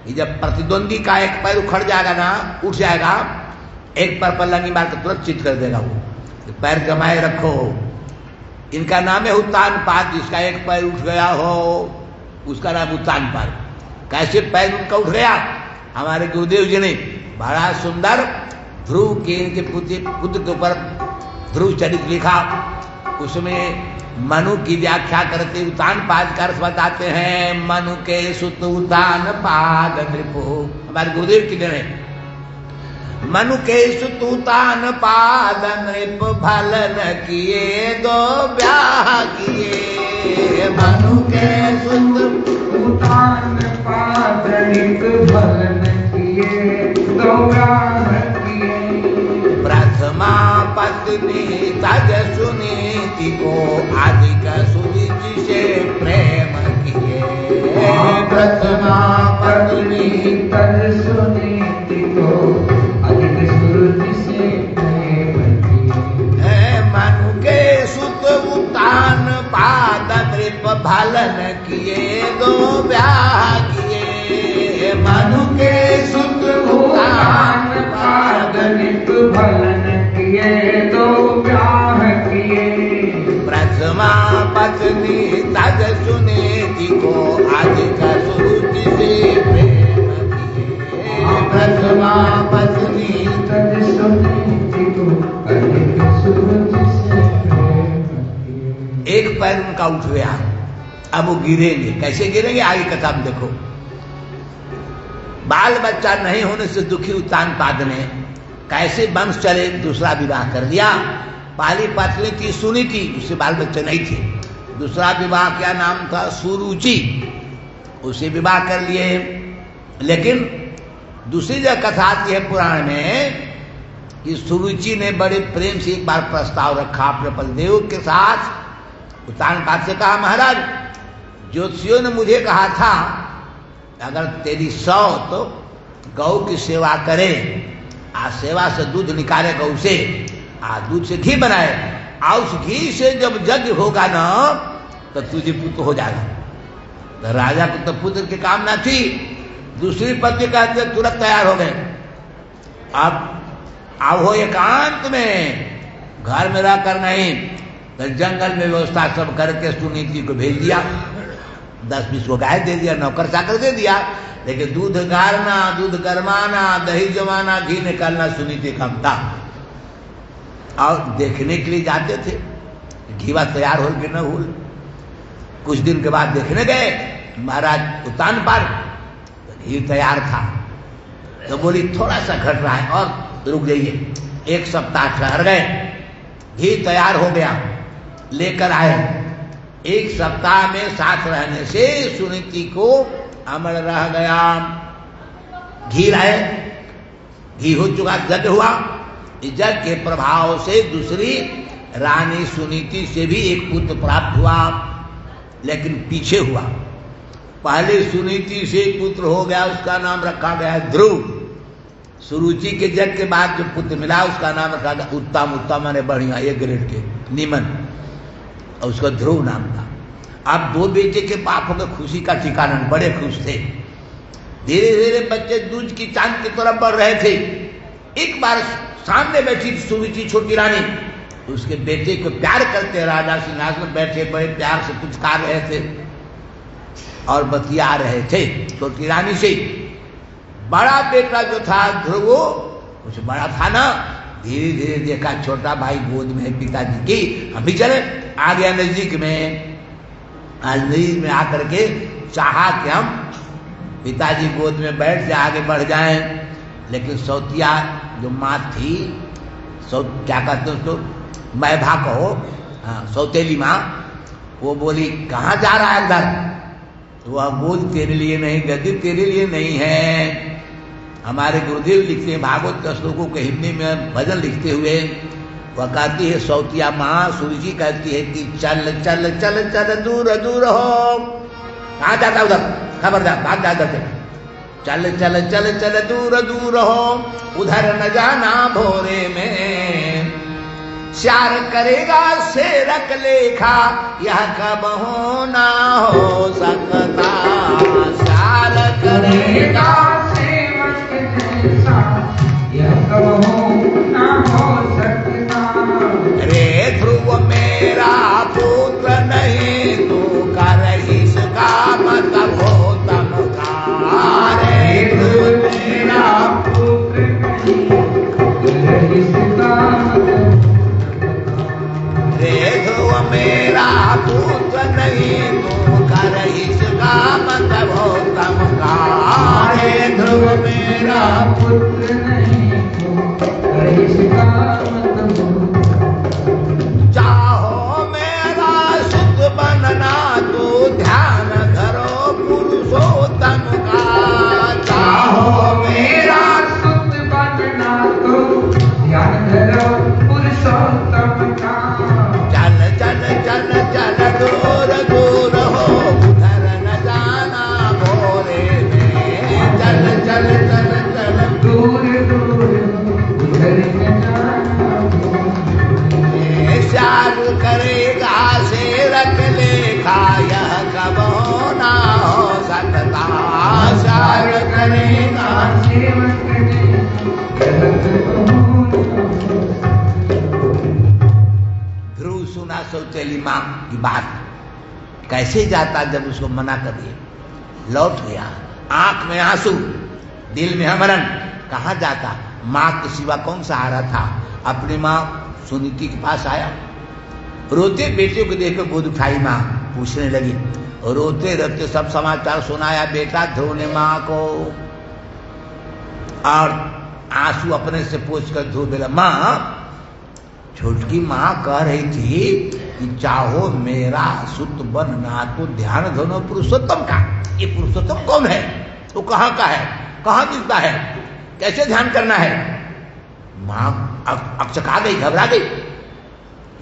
कि जब प्रतिद्वंदी का एक पैर उखड़ जाएगा ना, उठ जाएगा, एक पैर पर लंगी मार के तुरंत चित कर देगा वो। पैर जमाए रखो। इनका नाम है उत्तानपाद। जिसका एक पैर उठ गया हो उसका नाम उत्तानपाद। कैसे पैर उनका उठ गया? हमारे गुरुदेव जी ने बड़ा सुंदर ध्रुव के इनके पुत्र के ऊपर ध्रुव चरित्र लिखा। उसमें मनु की व्याख्या करते उत्तानपाद का अर्थ बताते हैं। मनु के सुत उत्तानपाद नृपो, हमारे गुरुदेव की देन है। मनु के सुत उत्तानपाद नृप भलन किए दो ब्याह किए। मनु के सुत उत्तानपाद नृप भलन किए दो ब्याह किए। प्रथमा पत्नी तज सुनीति को अधिक सुरुचि से प्रेम किए। प्रथमा पत्नी तज सुनीति को अधिक सुरुचि से प्रेम किए। मनु के सुत उत्तानपाद नृप भलन किए दो ब्याह किए। मनु के सुत उत्तानपाद नृप भलन किए दो ब्याह किए। प्रथमा पत्नी तज सुनीति को अधिक सुरुचि से प्रेम किए। प्रथमा पत्नी तज सुनीति को अधिक सुरुचि से प्रेम किए। एक पैर उनका उठ गया, अब वो गिरेंगे। कैसे गिरेंगे आगे कथा में देखो। बाल बच्चा नहीं होने से दुखी उत्तानपाद ने कैसे वंश चले, दूसरा विवाह कर दिया। पहली पत्नी थी सुनीति, उससे बाल बच्चे नहीं थे। दूसरा विवाह क्या नाम था? सुरुचि, उसे विवाह कर लिए। लेकिन दूसरी जगह कथा आती है पुराण में कि सुरुचि ने बड़े प्रेम से एक बार प्रस्ताव रखा अपने बलदेव के साथ। उत्तानपाद से कहा, महाराज ज्योतिषियों ने मुझे कहा था अगर तेरी 100 तो गौ की सेवा करे, आ सेवा से दूध निकाले गौ से, आ दूध से घी बनाए, आ उस घी से जब यज्ञ होगा ना तो तुझे पुत्र हो जाएगा। तो राजा को तो पुत्र की कामना थी। दूसरी पत्नी कहते तुरंत तैयार हो गए। अब हो एकांत में, घर में रहकर नहीं, तो जंगल में व्यवस्था सब करके सुनीति को भेज दिया। 10-20 को गाय दे दिया, नौकर चाकर दे दिया। लेकिन दूध गारना, दूध गरमाना, दही जमाना, घी निकालना सुनीति काम था। और देखने के लिए जाते थे घीवा तैयार हो कि न हो। कुछ दिन के बाद देखने गए महाराज उत्तानपाद, घी तैयार था। तो बोली थोड़ा सा घट रहा है और रुक जाइए। 1 सप्ताह ठहर गए, घी तैयार हो गया, लेकर आए। 1 सप्ताह में साथ रहने से सुनीति को अमल रह गया। घी लाए, घी हो चुका, यज्ञ हुआ। यज्ञ के प्रभाव से दूसरी रानी सुनीति से भी एक पुत्र प्राप्त हुआ, लेकिन पीछे हुआ। पहले सुनीति से पुत्र हो गया, उसका नाम रखा गया ध्रुव। सुरुचि के यज्ञ के बाद जो पुत्र मिला उसका नाम रखा गया उत्तम। उत्तम माने बढ़िया, एक ग्रेड के, निमन, और उसका ध्रुव नाम था। अब 2 बेटे के बाप हो गए, खुशी का ठिकाना, बड़े खुश थे। धीरे धीरे बच्चे दूध की चांद की तरफ बढ़ रहे थे। एक बार सामने बैठी सुरुचि छोटी रानी, उसके बेटे को प्यार करते राजा सिंहासन में बैठे बड़े प्यार से कुछ खा रहे थे और बतिया रहे थे छोटी रानी से। बड़ा बेटा जो था ध्रुव, कुछ बड़ा था ना, धीरे धीरे देखा छोटा भाई गोद में है पिताजी की, हम भी चले। आ गया नजदीक में, नजदीक में आकर के चाहा कि हम पिताजी गोद में बैठ जाए, आगे बढ़ जाएं। लेकिन सौतिया जो माँ थी, क्या कहते हैं उसको, मैं भाको, हाँ सौतेली माँ, वो बोली कहाँ जा रहा है उधर? तो वह बोल तेरे लिए नहीं गद्दी तेरे लिए नहीं है। हमारे गुरुदेव लिखते हैं भागवत के श्लोकों के हिंदी में भजन लिखते हुए, वह कहती है सौतिया माँ सूर्य कहती है कि चल चल चल चल दूर दूर हो। कहाँ जाता उधर? खबरदार भाग जा इधर से। चल चल चल चल दूर दूर हो, उधर न जाना भोरे में, श्यार करेगा शेरक लेखा, यह कब हो ना हो सकता। श्यार करेगा सेवक जैसा, यह कब हो ना हो सकता। रे ध्रुव मेरा पुत्र नहीं, तू कर इसका मतलब हो तम का। रे ध्रुव मेरा पुत्र नहीं, कर इसका मतलब। रे ध्रुव मेरा पुत्र नहीं, तू कर इसका मतलब हो तम का। रे ध्रुव मेरा पुत्र नहीं, कर इसका मतलब हो। चाहो मेरा सुत बनना, तो ध्यान धरो पुरुषोत्तम का। चाहो मेरा सुत बनना, तो ध्यान धरो पुरुषोत्तम का। चल चल चल चल दूर दूर हो, उधर न जाना भोरे में। चल चल चल चल दूर दूर उधर न जाना। श्यार करेगा शेरक लेखा, यह कब हो ना हो सकता। श्यार करेगा सेवक जैसा, यह कब हो ना हो। ध्रुव सुना सौतेली माँ की बात, कैसे जाता जब उसको मना कर दिए। लौट गया, आंख में आंसू, दिल में हमरन। कहाँ जाता? माँ के सिवा कौन सहारा था? अपनी माँ सुनीति के पास आया, रोते बेटे को देखकर गोद उठाई माँ, पूछने लगी, रोते रोते सब समाचार सुनाया बेटा ध्रुव ने माँ को। और आंसू अपने से पोंछ कर ध्रुव बोला, माँ छोटकी माँ कह रही थी कि चाहो मेरा सुत बनना, तो ध्यान धरो पुरुषोत्तम का। ये पुरुषोत्तम कौन है? वो कहाँ का है? कहाँ दिखता है? कैसे ध्यान करना है? माँ अकचका गई, घबरा गई।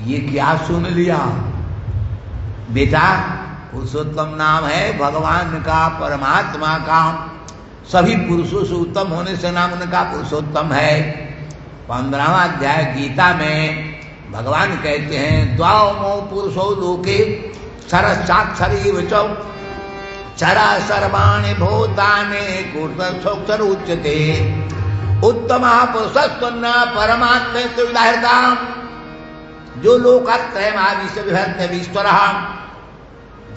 ये क्या सुन लिया बेटा? पुरुषोत्तम नाम है भगवान का, परमात्मा का। सभी पुरुषों से उत्तम होने से नाम उनका पुरुषोत्तम है। 15वां अध्याय गीता में भगवान कहते हैं, द्वामो पुरुषो लोके सरसाक्षरी विचौ चरा सर्वाणि भूतानि कुर्तक्षर उच्यते उत्तमा पुरुषस्त्वन्न परमात्मे त्रिविधहृताम्। जो लोकत्रयम् आविश्य विभर्त्य ईश्वरः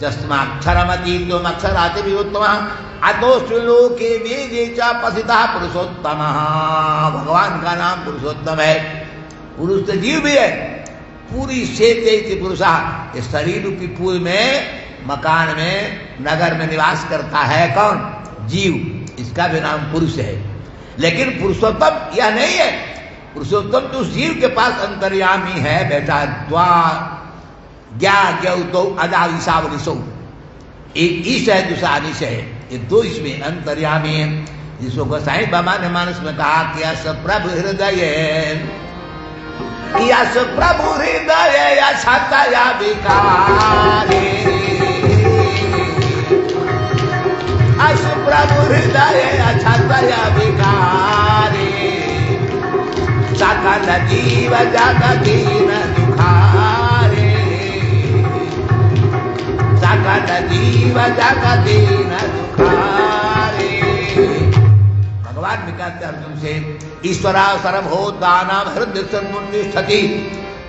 जस्माक्षरमतीतोम अक्षरात् विउत्तमः अतोऽस्मिन् लोके वेदे च प्रसिद्धः पुरुषोत्तमः। भगवान का नाम पुरुषोत्तम है। पुरुष तो जीव भी है। पूरी शेते पुरुषा, इस शरीर रूपी पूरी में, मकान में, नगर में निवास करता है कौन? जीव। इसका भी नाम पुरुष है। लेकिन पुरुषोत्तम यह नहीं है। पुरुषोत्तम तो उस जीव के पास अंतर्यामी है बेटा। द्वा ज्ञा ज्ञौ अदा ईशावनिशो, एक ईश है दूसरा अनिश है। ये दो इसमें अंतर्यामी है, जिसको गोसाई बाबा ने मानस में कहा कि यस प्रभु हृदय, यस प्रभु हृदय यशतया विकारे, यस प्रभु हृदय यशतया विकारे, सकल जीव जगदीन दुखारे, सकल जीव जगदीन दुखारे। भगवान भी कहते अर्जुन से, ईश्वरा सर्वभूतानां हृदय सन्निष्ठति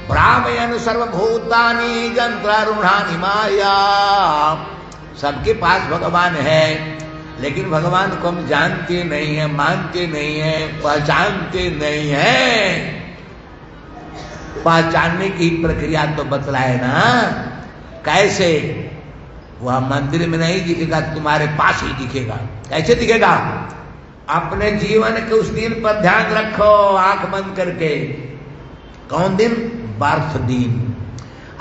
भ्रामयन् सर्वभूतानि यन्त्रारूढानि माया। सबके पास भगवान है, लेकिन भगवान को हम जानते नहीं है, मानते नहीं है, पहचानते नहीं है। पहचानने की प्रक्रिया तो बतलाए ना। कैसे? वह मंदिर में नहीं दिखेगा, तुम्हारे पास ही दिखेगा। कैसे दिखेगा? अपने जीवन के उस दिन पर ध्यान रखो, आंख बंद करके। कौन दिन? बर्थ दिन।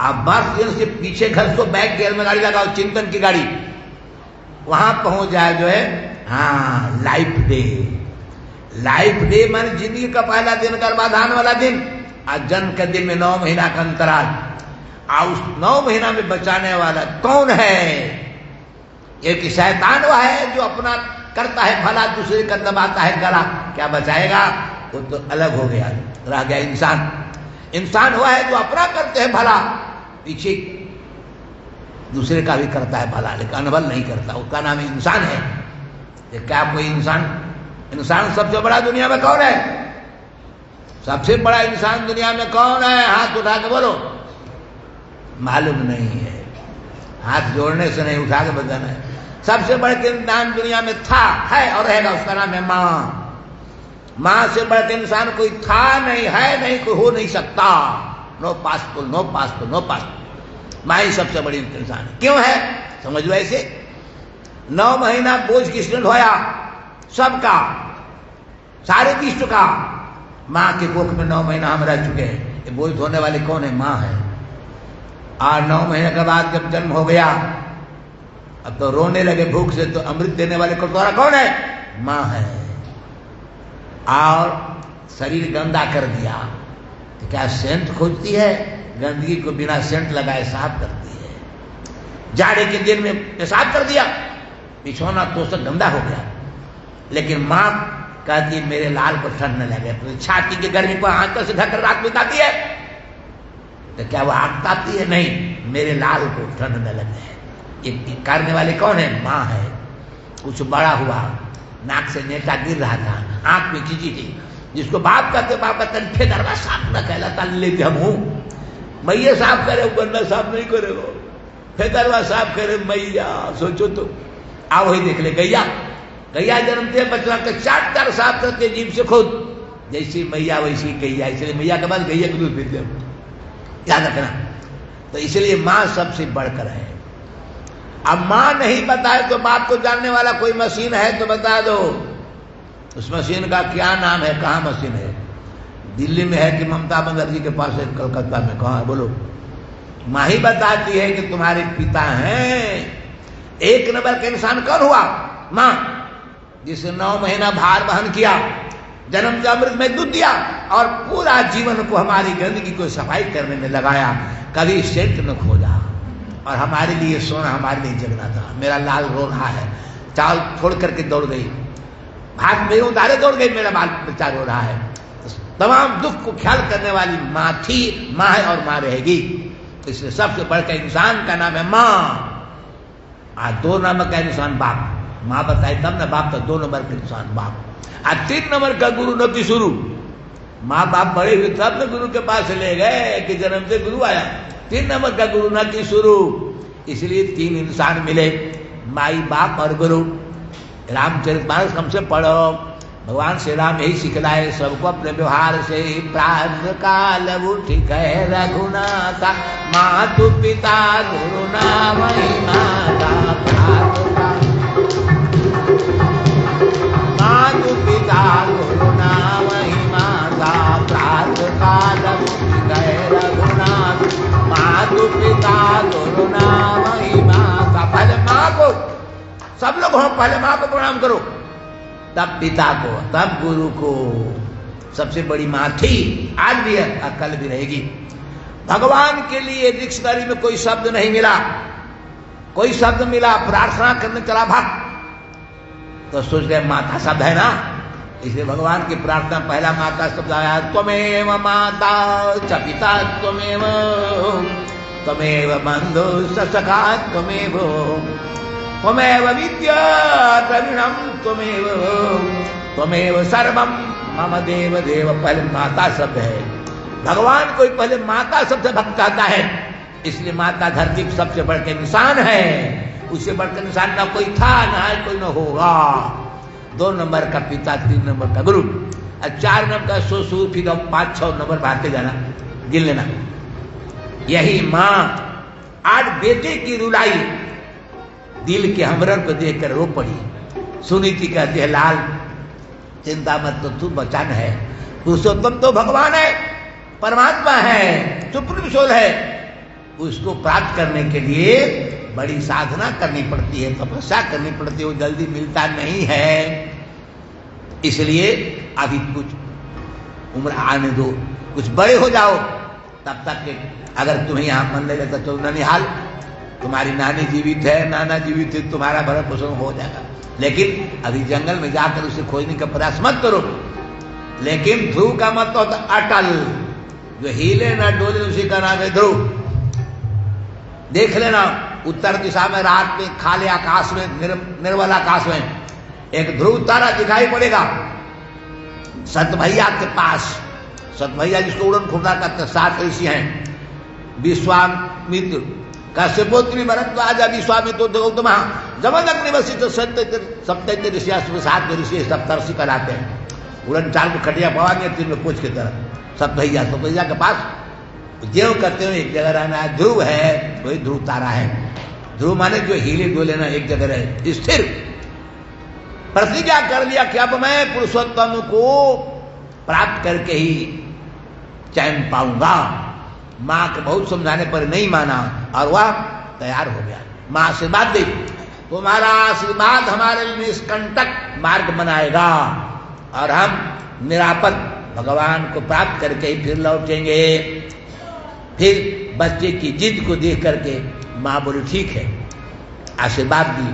आप बर्थ दिन से पीछे घर तो बैक गियर में गाड़ी लगाओ, चिंतन की गाड़ी, वहां पहुंच जाए जो है हाँ लाइफ डे। लाइफ डे माने जिंदगी का पहला दिन, गर्भाधान वाला दिन, और जन्म के दिन में 9 महीना का अंतराल। और उस 9 महीना में बचाने वाला कौन है? एक शैतान वह है जो अपना करता है भला, दूसरे का दबाता है गला, क्या बचाएगा? वो तो अलग हो गया, रह गया इंसान। इंसान हुआ है जो अपना करते हैं भला, पीछे दूसरे का भी करता है भला, लेकिन अनबल नहीं करता, उसका नाम इंसान है। ये क्या कोई इंसान सबसे बड़ा दुनिया में कौन है? सबसे बड़ा इंसान दुनिया में कौन है? हाथ उठा के बोलो। मालूम नहीं है, हाथ जोड़ने से नहीं, उठा के बताना है। सबसे बड़ा इंसान दुनिया में था, है और रहेगा, उसका नाम है माँ। माँ से बढ़ के इंसान कोई था नहीं, है नहीं, कोई हो नहीं सकता। नो पासपोल, नो पासपोल, नो पासपोल। माँ ही सबसे बड़ी इंसान है। क्यों है? समझ लो ऐसे, 9 महीना बोझ किसने ढोया? सबका, सारे विश्व का। माँ के कोख में 9 महीना हम रह चुके हैं। ये बोझ ढोने वाले कौन है? माँ है। और 9 महीने के बाद जब जन्म हो गया, अब तो रोने लगे भूख से, तो अमृत देने वाले कटोरा कौन है? माँ है। और शरीर गंदा कर दिया तो क्या सेंट खोजती है? गंदगी को बिना सेंट लगाए साफ करती है। जाड़े के दिन में पेशाब कर दिया, बिछौना तो सब गंदा हो गया, लेकिन माँ कहती मेरे लाल को ठंड न लगे, तो छाती की गर्मी को आंचल से ढककर रात बिताती है, तो क्या वो आग तापती है? नहीं, मेरे लाल को ठंड न लगे। ये करने वाले कौन है? माँ है। कुछ बड़ा हुआ, नाक से नेटा गिर रहा था, आंख में खींची थी, जिसको बाप कहते, बाप कहते फेदरवा साफ न कहलाता, लेते हम हूं। मैया साफ करे, बंदा साफ नहीं करेगा, फेदरवा साफ करे मैया। सोचो तो, आ वही देख ले, गैया जन्मते बच्चा के 4 साफ करके जीभ से खुद, जैसी मैया वैसी गैया। इसलिए मैया के बाद गैया को दूध पीते हम, याद रखना। तो इसलिए माँ सबसे बढ़कर है। अब माँ नहीं बताए तो बाप को जानने वाला कोई मशीन है तो बता दो, उस मशीन का क्या नाम है? कहाँ मशीन है? दिल्ली में है कि ममता बनर्जी के पास है कलकत्ता में? कहाँ है बोलो? माँ ही बताती है कि तुम्हारे पिता हैं। 1 नंबर का इंसान कौन हुआ? माँ, जिसे 9 महीना भार वहन किया, जन्म से अमृत में दूध दिया, और पूरा जीवन को हमारी गंदगी को सफाई करने में लगाया, कभी सेंट न खोजा, और हमारे लिए सोना, हमारे लिए जगना था। मेरा लाल रो रहा है, चाल छोड़ करके दौड़ गई, भाग मेरे उधारे दौड़ गई, मेरा बाल बच्चा रो रहा है। तो तमाम दुख को ख्याल करने वाली माँ थी, माँ है और माँ रहेगी। तो इसलिए सबसे बढ़कर इंसान का नाम है माँ। 2 नंबर का इंसान बाप। माँ बताए तब ना, बाप तो 2 नंबर का इंसान बाप। 3 नंबर का गुरु न कि शुरू। माँ बाप बड़े हुए तब न गुरु के पास ले गए कि जन्म से गुरु आया। 3 नंबर का गुरु न कि शुरू। इसलिए 3 इंसान मिले, माई बाप और गुरु। रामचरितमानस हमसे पढ़ो, भगवान श्री राम यही सिखलाए सबको अपने व्यवहार से। प्रातः काल उठ गए रघुनाथा, मातु पिता गुरु नाम माता। मातु पिता गुरु नाम माता, प्रातः काल उठ गए रघुनाथ, मातु पिता गुरु नाम माता। पहले माँ को, सब लोग हो, पहले माँ को प्रणाम करो, तब पिता को, तब गुरु को। सबसे बड़ी माँ थी, आज भी है और कल भी रहेगी। भगवान के लिए डिक्शनरी में कोई शब्द नहीं मिला, कोई शब्द मिला, प्रार्थना करने चला भक्त तो सोच गए माता शब्द है ना, इसलिए भगवान की प्रार्थना पहला माता शब्द आया। त्वमेव माता च पिता त्वमेव, त्वमेव बंधु सखा त्वमेव, त्वमेव विद्या द्रविणम त्वमेव, त्वमेव सर्वम मम देव देव। पहले माता शब्द है। भगवान को पहले माता शब्द भक्त कहता है, इसलिए माता धरती पर सबसे बढ़कर इंसान है। उससे बढ़कर इंसान ना कोई था, ना है, कोई ना होगा। 2 नंबर का पिता, 3 नंबर का गुरु, और 4 नंबर का ससुर, फिर 5-6 नंबर भागते जाना, गिन लेना। यही माँ आज बेटे की रुलाई दिल के हमरन को देखकर रो पड़ी। सुनीति कहती है, लाल चिंता मत, तो तू बचन है, पुरुषोत्तम तो भगवान है, परमात्मा है, सुप्रीम सोल है, उसको प्राप्त करने के लिए बड़ी साधना करनी पड़ती है, तपस्या करनी पड़ती है, वो जल्दी मिलता नहीं है। इसलिए अभी कुछ उम्र आने दो, कुछ बड़े हो जाओ, तब तक के अगर तुम्हें यहाँ मन लगेगा तो चलो ननिहाल, तुम्हारी नानी जीवित है, नाना जीवित है, तुम्हारा भरण पोषण हो जाएगा। लेकिन अभी जंगल में जाकर उसे खोजने का प्रयास मत करो। लेकिन ध्रुव का मत होता अटल, जो हिले ना डोले उसी का नाम है ध्रुव। देख लेना उत्तर दिशा में रात में खाली आकाश में, निर्मल आकाश में एक ध्रुव तारा दिखाई पड़ेगा सतभैया के पास। सतभैया जिसको उड़न खुदा का 7 ऋषि हैं, विश्वामित्र, कश्यपोत्री, भरद्वाज, विश्वामित्र, गौतम, जमदग्नि निवसित सप्तैत्य ऋषि, 7 ऋषि सप्तर्षि कहलाते हैं। उड़न चाल को खटिया पवाएंगे 3 में पूछ की तरह सतभैया। सतभैया के पास ज्यों करते हुए एक जगह रहना है, ध्रुव है, वही ध्रुव तारा है। ध्रुव माने जो हिले डोले ना एक जगह रहे, स्थिर। प्रतिज्ञा कर लिया कि अब मैं पुरुषोत्तम को प्राप्त करके ही चैन पाऊंगा। मां के बहुत समझाने पर नहीं माना और वह तैयार हो गया। मां आशीर्वाद दी, तुम्हारा आशीर्वाद हमारे लिए निष्कंटक मार्ग बनाएगा और हम निरापद भगवान को प्राप्त करके ही फिर लौटेंगे। फिर बच्चे की जिद को देख करके मां बोली ठीक है, आशीर्वाद दी।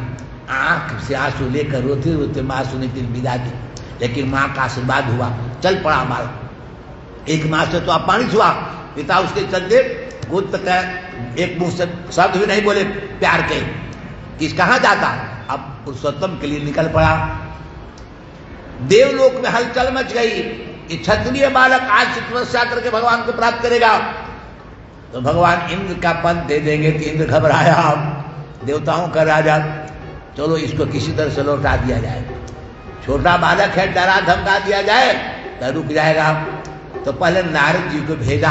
आंख से आंसू लेकर रोते रोते मां सुनी फिर विदा दी। लेकिन मां का आशीर्वाद हुआ, चल पड़ा बालक। एक मां से तो आप पानी छुआ, पिता उसके चलते गोद तक एक मुंह से शब्द भी नहीं बोले प्यार के, किस कहां जाता। अब पुरुषोत्तम के लिए निकल पड़ा। देवलोक में हलचल मच गई कि क्षत्रिय बालक आज से तपस्या करके भगवान को प्राप्त करेगा तो भगवान इंद्र का पद दे देंगे। कि इंद्र घबराया, देवताओं का राजा, चलो इसको किसी तरह से लौटा दिया जाए। छोटा बालक है, डरा धमका दिया जाए तो रुक जाएगा। तो पहले नारद जी को भेजा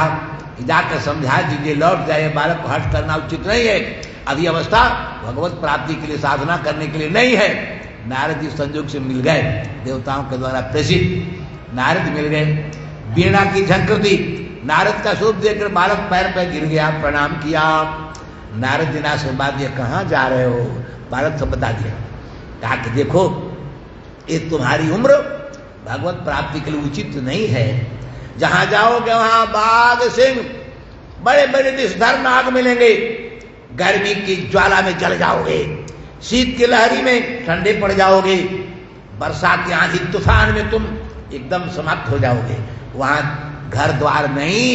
कि जाकर समझा दीजिए, लौट जाए, बालक को हट करना उचित नहीं है। अभी अवस्था भगवत प्राप्ति के लिए साधना करने के लिए नहीं है। नारद जी संयोग से मिल गए, देवताओं के द्वारा प्रेषित नारद मिल गए। वीणा की झंकृति, नारद का स्वरूप देखकर बालक पैर पर गिर गया, प्रणाम किया। नारद जी ने आशीर्वाद दिया, कहाँ जा रहे हो? बालक सब बता दिया। कहा कि देखो ये तुम्हारी उम्र भगवत प्राप्ति के लिए उचित नहीं है। जहां जाओगे वहां बाघ सिंह, बड़े बड़े विषधर नाग मिलेंगे। गर्मी की ज्वाला में जल जाओगे, शीत की लहरी में ठंडे पड़ जाओगे, बरसात की आंधी तूफान में तुम एकदम समाप्त हो जाओगे। वहां घर द्वार नहीं,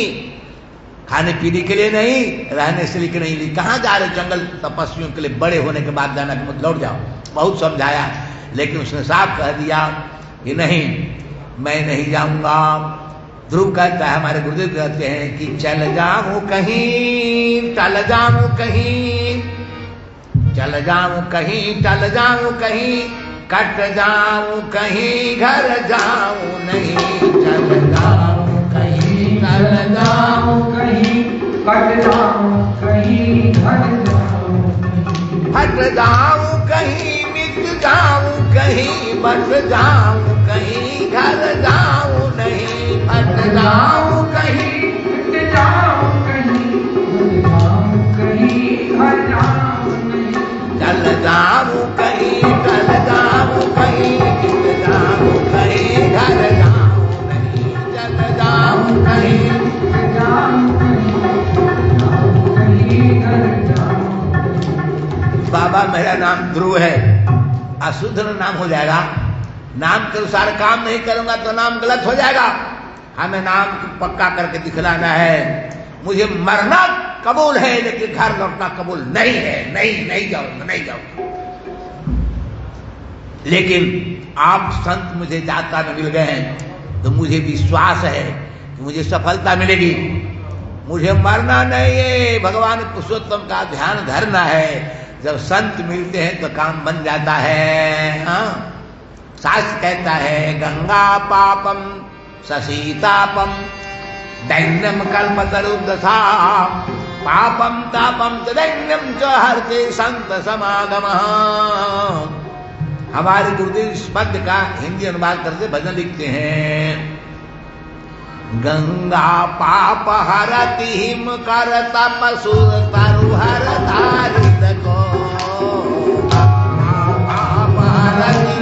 खाने पीने के लिए नहीं, रहने से लेकर नहीं। कहां जा रहे? जंगल तपस्वियों के लिए, बड़े होने के बाद जाना कि मत लौट जाओ। बहुत समझाया लेकिन उसने साफ कह दिया कि नहीं, मैं नहीं जाऊंगा। ध्रुव कहता है, हमारे गुरुदेव कहते हैं कि चल जाऊं कहीं, चल जाऊं कहीं, चल जाऊं कहीं, चल जाऊं कहीं, कट जाऊं कहीं, घर जाऊं नहीं। चल जाऊं कहीं, चल जाऊं कहीं, कट जाऊं कहीं, हट जाऊं कहीं, हट जाऊं कहीं, मिट जाऊं कहीं, बस जाऊं कहीं, घर जाऊं नहीं। हट जाऊं कहीं, मिट जाऊं कहीं, हट जाऊं कहीं, हट जाऊं नहीं। चल जाऊं कहीं, चल जाऊं कहीं, मिट जाऊं कहीं, घर जाऊं नहीं। चल जाऊं कहीं, हट जाऊं कहीं, हट जाऊं कहीं, हट जाऊं कहीं। बाबा मेरा नाम ध्रुव है, अशुद्ध नाम हो जाएगा। नाम के अनुसार काम नहीं करूंगा तो नाम गलत हो जाएगा। हमें नाम पक्का करके दिखलाना है। मुझे मरना कबूल है लेकिन घर लौटना कबूल नहीं है। नहीं जाऊंगा, नहीं जाऊंगा। लेकिन आप संत मुझे जाता में मिल गए हैं तो मुझे विश्वास है कि मुझे सफलता मिलेगी। मुझे मरना नहीं है, भगवान पुरुषोत्तम का ध्यान धरना है। जब संत मिलते हैं तो काम बन जाता है। हाँ, शास्त्र कहता है गंगा पापम ससीतापम दैन्यम कल्पतरुदशा पापम तापम च दैन्यम च हरते संत समागम। हमारे गुरुदेव इस पद का हिंदी अनुवाद करते भजन लिखते हैं गंगा पाप हरति हिम कर तपसुर तरु हर धारित को पाप हरति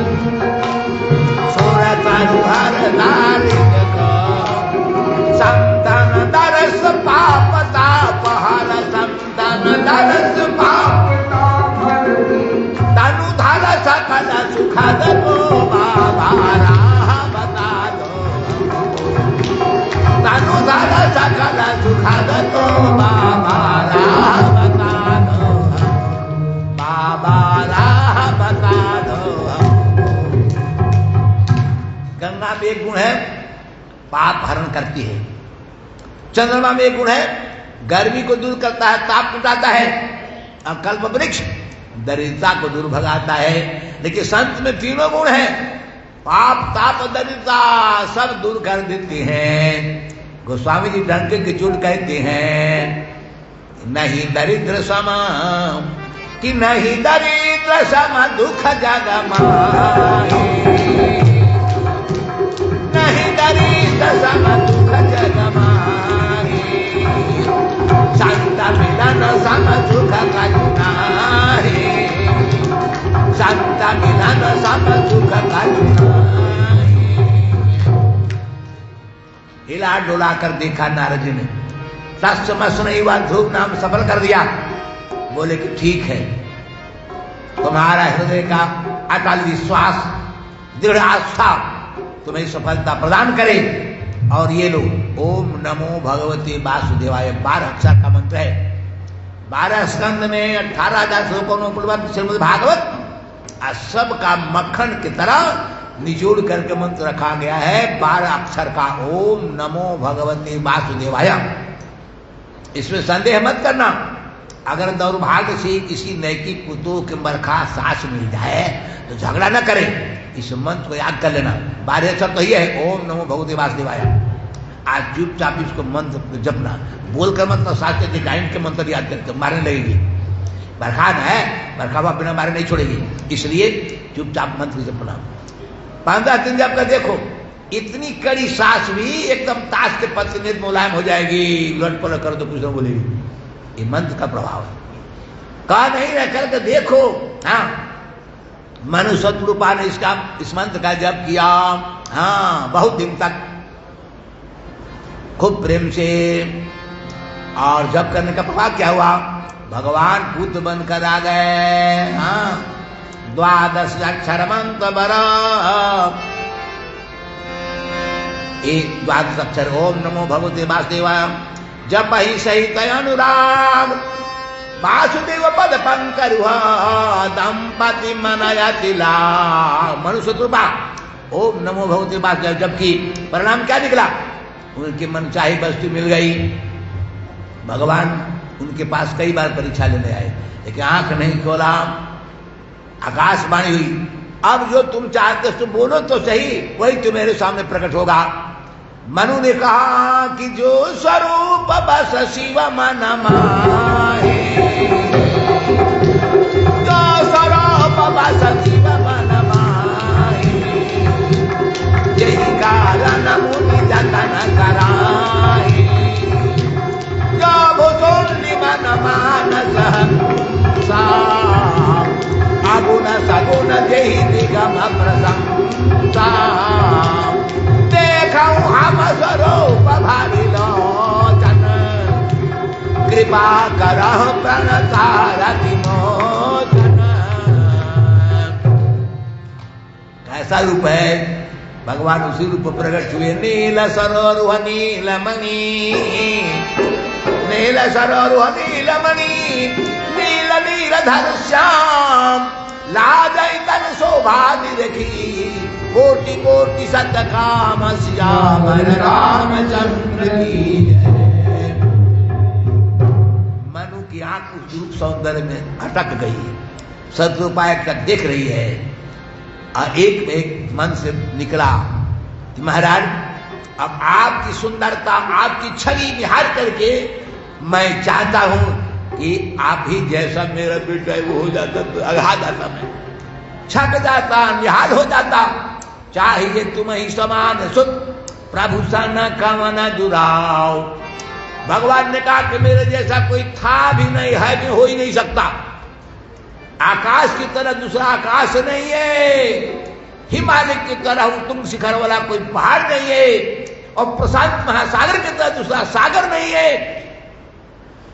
सुर तरु हर धारित को संतन दरस पाप ताप हर संतन दरस पाप तनु धर सकल सुखद को बाबा राह बता दो तनु धर सकल सुखद को बाबा राह बता दो बाबा राह बता दो। गंगा में एक गुण है पाप हरण करती है, चंद्रमा में एक गुण है गर्मी को दूर करता है, ताप मिटाता है, और कल्प वृक्ष दरिद्रता को दूर भगाता है। लेकिन संत में तीनों गुण हैं, पाप ताप दरिद्रता सब दूर कर देती हैं। गोस्वामी जी डंके की चूट कहते हैं नहीं दरिद्र सम कि नहीं दरिद्र सम दुख जग माहे, नहीं दरिद्र सम दुख जग माहे, संत मिलन सम सुख करुणाहे, संत मिलन सम सुख करुणाहे। हिला डोला कर देखा नारद जी ने, सस नहीं हुआ, ध्रुव नाम सफल कर दिया। बोले कि ठीक है, तुम्हारा हृदय का अटल विश्वास दृढ़ आस्था तुम्हें सफलता प्रदान करे। और ये लो ओम नमो भगवते वासुदेवाय 12 अक्षर का मंत्र है। 12 स्कंद में 18,000 श्लोकों में श्रीमद् भागवत सबका मक्खन की तरह निचोड़ करके मंत्र रखा गया है 12 अक्षर का, ओम नमो भगवते वासुदेवाय। इसमें संदेह मत करना, अगर दौर्भाग्य से किसी नैतिक पुतों के मरखा सांस मिल जाए तो झगड़ा न करे, इस मंत्र को याद कर लेना। 12 अक्षर तो ये है, ओम नमो भगवते वासुदेवाय। आज चुपचाप इसको मंत्र जपना, बोलकर मतलब शास्त्र के गायन के मंत्र याद करके मारने लगेगी। बरखा है, बरखा हुआ बिना मारे नहीं छोड़ेगी, इसलिए चुपचाप मंत्र जपना। 15 दिन जब कर देखो, इतनी कड़ी सांस भी एकदम ताश के पत्ते में मुलायम हो जाएगी। लट पलट कर तो कुछ न बोलेगी, ये मंत्र का प्रभाव है। कहा नहीं रह करके देखो। हाँ, मनु सतरूपा ने इस मंत्र का जप किया, हाँ, बहुत दिन तक खूब प्रेम से। और जप करने का प्रभाव क्या हुआ, भगवान पुत्र बनकर आ गए। हाँ, 12 अक्षर मंत्र बरा, एक 12 अक्षर ओम नमो भगवते वासुदेवाय जप ही सहित अनुराग वासुदेव पद पंकरुह दंपति मनयति लाभ। मनुष्य कृपा ओम नमो भगवते वासुदेवाय जबकि परिणाम क्या निकला, उनके मन चाही वस्तु मिल गई। भगवान उनके पास कई बार परीक्षा लेने आए, लेकिन आंख नहीं खोला। आकाशवाणी हुई, अब जो तुम चाहते हो बोलो तो सही, वही तुम्हारे सामने प्रकट होगा। मनु ने कहा कि जो स्वरूप बस शिव मन माहे, जो स्वरूप बस शिव मन माहे, यही कारण मुनि जतन कराए, जो भुजोन्नि मन मानस अगुण सगुण जही निगम प्रशंसा, देखऊं हम स्वरूप भारी लोचन, कृपा करह प्रणतारति मोचन। कैसा रूप है, भगवान उसी रूप प्रकट हुए। नील सरोरुह नीलमणि, नील सरोरुह नीलमणि, नील नीलधर श्याम, लाजै तन शोभा निरखी, कोटि कोटि सत काम श्यामर रामचंद्र की जय। मनु की आंख उस रूप सौंदर्य में अटक गई, सद्रूपा तक देख रही है। और एक मन से निकला कि महाराज अब आपकी सुंदरता, आपकी छवि निहार करके मैं चाहता हूं कि आप ही जैसा मेरा बेटा है वो हो जाता तो अघा जाता, मैं छक जाता, निहाल हो जाता। चाहिए तुम ही समान सुत प्रभु सा न कामना जुड़ाओ। भगवान ने कहा कि मेरे जैसा कोई था भी नहीं, है भी, हो ही नहीं सकता। आकाश की तरह दूसरा आकाश नहीं है, हिमालय की तरह उत्तुंग शिखर वाला कोई पहाड़ नहीं है, और प्रशांत महासागर की तरह दूसरा सागर नहीं है।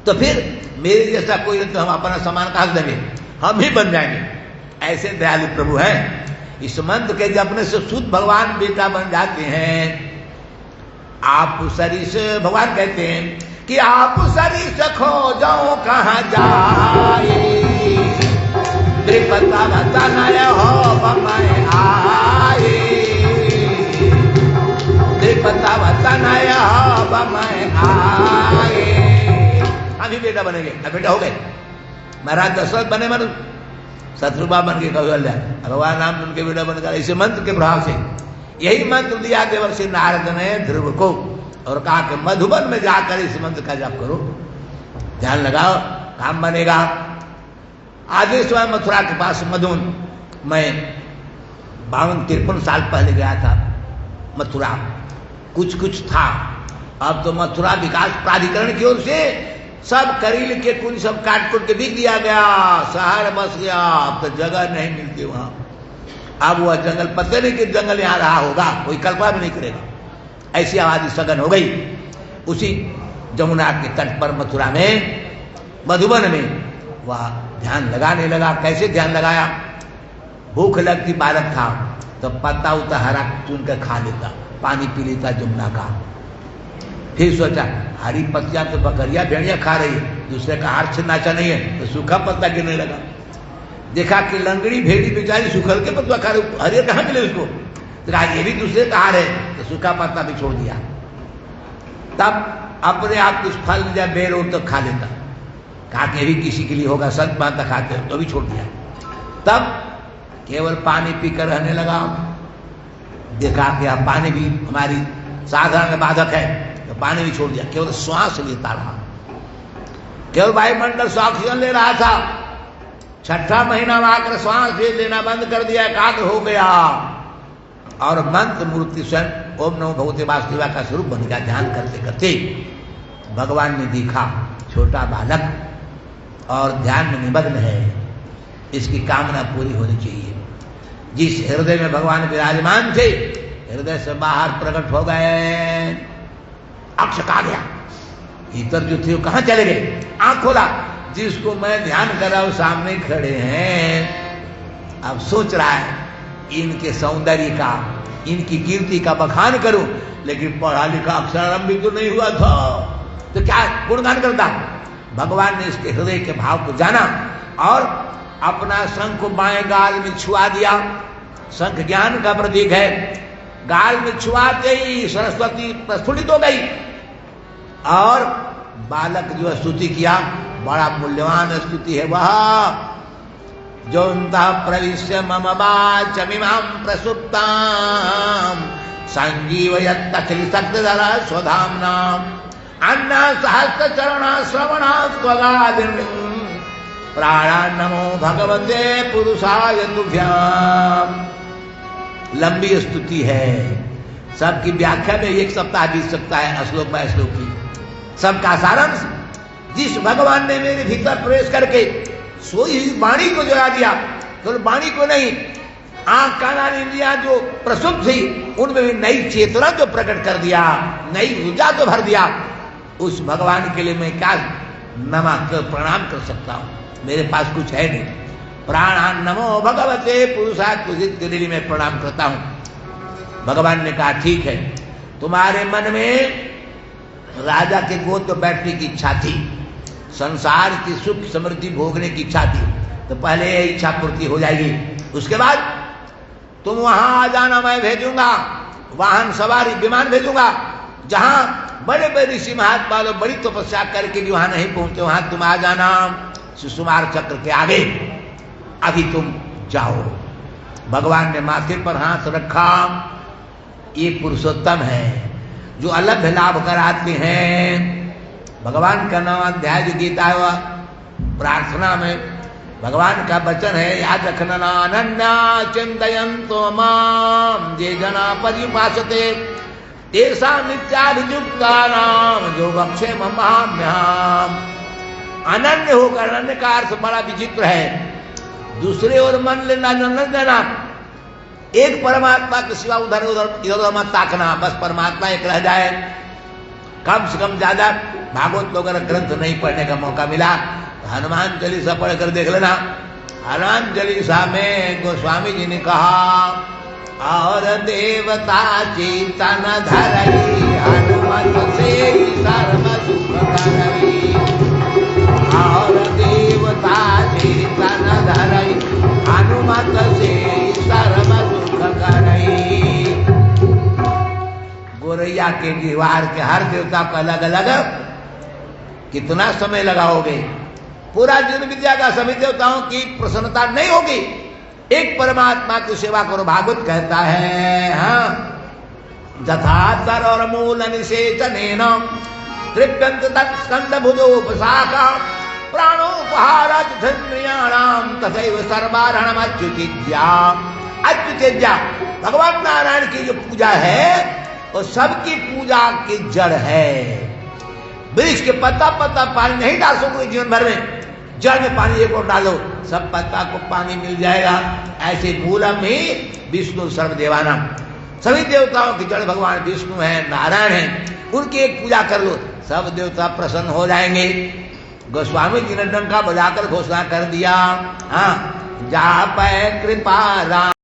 तो फिर मेरे जैसा कोई नहीं, तो हम अपना समान कहा देंगे, हम ही बन जाएंगे। ऐसे दयालु प्रभु हैं। इस मंत्र के जपने से शुद्ध भगवान बेटा बन जाते हैं। आप सरिस, भगवान कहते हैं कि आप सरिस खोजो कहाँ जाए, त्रिपता तनय हो बमय आए, त्रिपता तनय हो बमय आए। अभी बेटा बनेंगे, अब बेटा हो गए। महाराज दशरथ बने मनु, शत्रुपा बन के कौशल्या, भगवान राम उनके बेटा बनकर। इसे मंत्र के प्रभाव से यही मंत्र दिया देवर्षि नारद ने ध्रुव को, और कहा कि मधुबन में जाकर इस मंत्र का जाप करो, ध्यान लगाओ, काम बनेगा। आधे समय मथुरा के पास मधुन, मैं 52-53 साल पहले गया था मथुरा, कुछ था। अब तो मथुरा विकास प्राधिकरण की ओर से सब करील के कुल सब काट कुट के बिक दिया गया, शहर बस गया। अब तो जगह नहीं मिलती वहां। अब वह जंगल, पता नहीं कि जंगल यहां रहा होगा, कोई कल्पना भी नहीं करेगा, ऐसी आबादी सघन हो गई। उसी जमुना के तट पर मथुरा में, मधुबन में वह ध्यान लगाने लगा। कैसे ध्यान लगाया? भूख लगती, बालक था तो पत्ता उता हरा चुन कर खा लेता, पानी पी लेता जमुना का। फिर सोचा हरी पत्तियां तो बकरियां भेड़ियां खा रही है, दूसरे का हार नाचा नहीं है, तो सूखा पत्ता गिरने लगा। देखा कि लंगड़ी भेड़ी बेचारी सूखल के पत्ता खा रही, हरियर कहाँ मिले उसको? तो कहा ये भी दूसरे का हार है, तो सूखा पत्ता भी छोड़ दिया। तब अपने आप कुछ फल या बेर और तो खा लेता, कहा कि भी किसी के लिए होगा, संत माता खाते हो, तो भी छोड़ दिया। तब केवल पानी पीकर रहने लगा। देखा कि अब पानी भी हमारी साधारण बाधक है, तो पानी भी छोड़ दिया, केवल श्वास लेता रहा, केवल वायुमंडल से ऑक्सीजन ले रहा था। छठा महीना में आकर श्वास भी लेना बंद कर दिया, एकाग्र हो गया, और मंत्र मूर्ति स्वयं ओम नमो भगवते वासुदेवा का स्वरूप बन गया। ध्यान करते करते भगवान ने देखा छोटा बालक और ध्यान में निमग्न है, इसकी कामना पूरी होनी चाहिए। जिस हृदय में भगवान विराजमान थे, हृदय से बाहर प्रकट हो गए। अक्ष कहा गया, भीतर जो थे वो कहां चले गए? आंख खोला, जिसको मैं ध्यान कर रहा हूं सामने खड़े हैं। अब सोच रहा है इनके सौंदर्य का, इनकी कीर्ति का बखान करूं, लेकिन पढ़ा लिखा अक्षरारंभ भी तो नहीं हुआ था, तो क्या गुणगान करता? भगवान ने इसके हृदय के भाव को जाना और अपना शंख को बाएं गाल में छुआ दिया। शंख ज्ञान का प्रतीक है। गाल में छुआते ही सरस्वती प्रस्फुटित हो गई और बालक जो स्तुति किया, बड़ा मूल्यवान स्तुति है वह। जो प्रविश्य मम वाचमिमां प्रसुप्तां संजीवयत् अखिल शक्तिधर स्वधाम्ना अन्ना सहस्र चरणा श्रवणा स्वगादिन प्राणा नमो भगवते पुरुषाय तुभ्याम। लंबी स्तुति है, सबकी व्याख्या में एक सप्ताह बीत सकता है, श्लोक बाय श्लोक की। सबका सारांश, जिस भगवान ने मेरे भीतर प्रवेश करके सोई वाणी को जगा दिया, तो वाणी को नहीं, आंख कान इंद्रियां जो प्रसुप्त थी उनमें भी नई चेतना जो प्रकट कर दिया, नई ऊर्जा तो भर दिया, उस भगवान के लिए मैं क्या नमः प्रणाम कर सकता हूं? मेरे पास कुछ है नहीं। प्राणान नमो भगवते पुरुषार्थ दिली में प्रणाम करता हूं। भगवान ने कहा ठीक है, तुम्हारे मन में राजा के गोद में बैठने की इच्छा थी, संसार की सुख समृद्धि भोगने की इच्छा थी, तो पहले यह इच्छा पूर्ति हो जाएगी। उसके बाद तुम वहां आ जाना, मैं भेजूंगा वाहन सवारी, विमान भेजूंगा, जहां बड़े बड़े ऋषि महात्मा लोग बड़ी तपस्या करके भी वहां नहीं पहुंचे, वहां तुम आ जाना सुषुमार चक्र के आगे। अभी तुम जाओ। भगवान ने माथे पर हाथ रखा। ये पुरुषोत्तम है जो अलग लाभ कराते हैं। भगवान का नाम अध्याय जो गीता है प्रार्थना में भगवान का वचन है, याद रखना, अनन्या चिंतयन्तो माम ये जना परिभाषते तेषा नित्याभियुक्ता नाम जो बक्षे महाम्याम। अनन्य होकर, अनन्य का अर्थ बड़ा विचित्र है, दूसरे और मन लेना न देना, एक परमात्मा के सिवा उधर उधर इधर उधर मत ताकना, बस परमात्मा एक रह जाए। कम से कम ज्यादा भागवत वगैरह ग्रंथ नहीं पढ़ने का मौका मिला तो हनुमान चालीसा पढ़कर देख लेना। हनुमान चालीसा में गोस्वामी जी ने कहा और देवता चेतन धरई हनुमत से सर्व सुख करई। और देवता चेतन धरई हनुमत से सर्व सुख करई। गोरैया के गिरवार के हर देवता को अलग अलग कितना समय लगाओगे? पूरा जीवन विद्या का सभी देवताओं की प्रसन्नता नहीं होगी। एक परमात्मा की सेवा करो। भागवत कहता है, हाँ, जथातर और मूल निषेचनेन तृप्यंत तत्स्कंद भुजोपसाका प्राणोपहाराणाम तथैव सर्वारणम अच्युतिज्या। अच्युतिज्या भगवान नारायण की जो पूजा है वो सबकी पूजा की जड़ है। वृक्ष के पत्ता पत्ता पानी नहीं डाल सकोगे जीवन भर में, जड़ में पानी एक और डालो सब पत्ता को पानी मिल जाएगा। ऐसे मूलम ही विष्णु सर्वदेवाना, सभी देवताओं की जड़ भगवान विष्णु है, नारायण है, उनकी एक पूजा कर लो, सब देवता प्रसन्न हो जाएंगे। गोस्वामी जी ने डंका बजाकर घोषणा कर दिया, हाँ, जा पै कृपा राम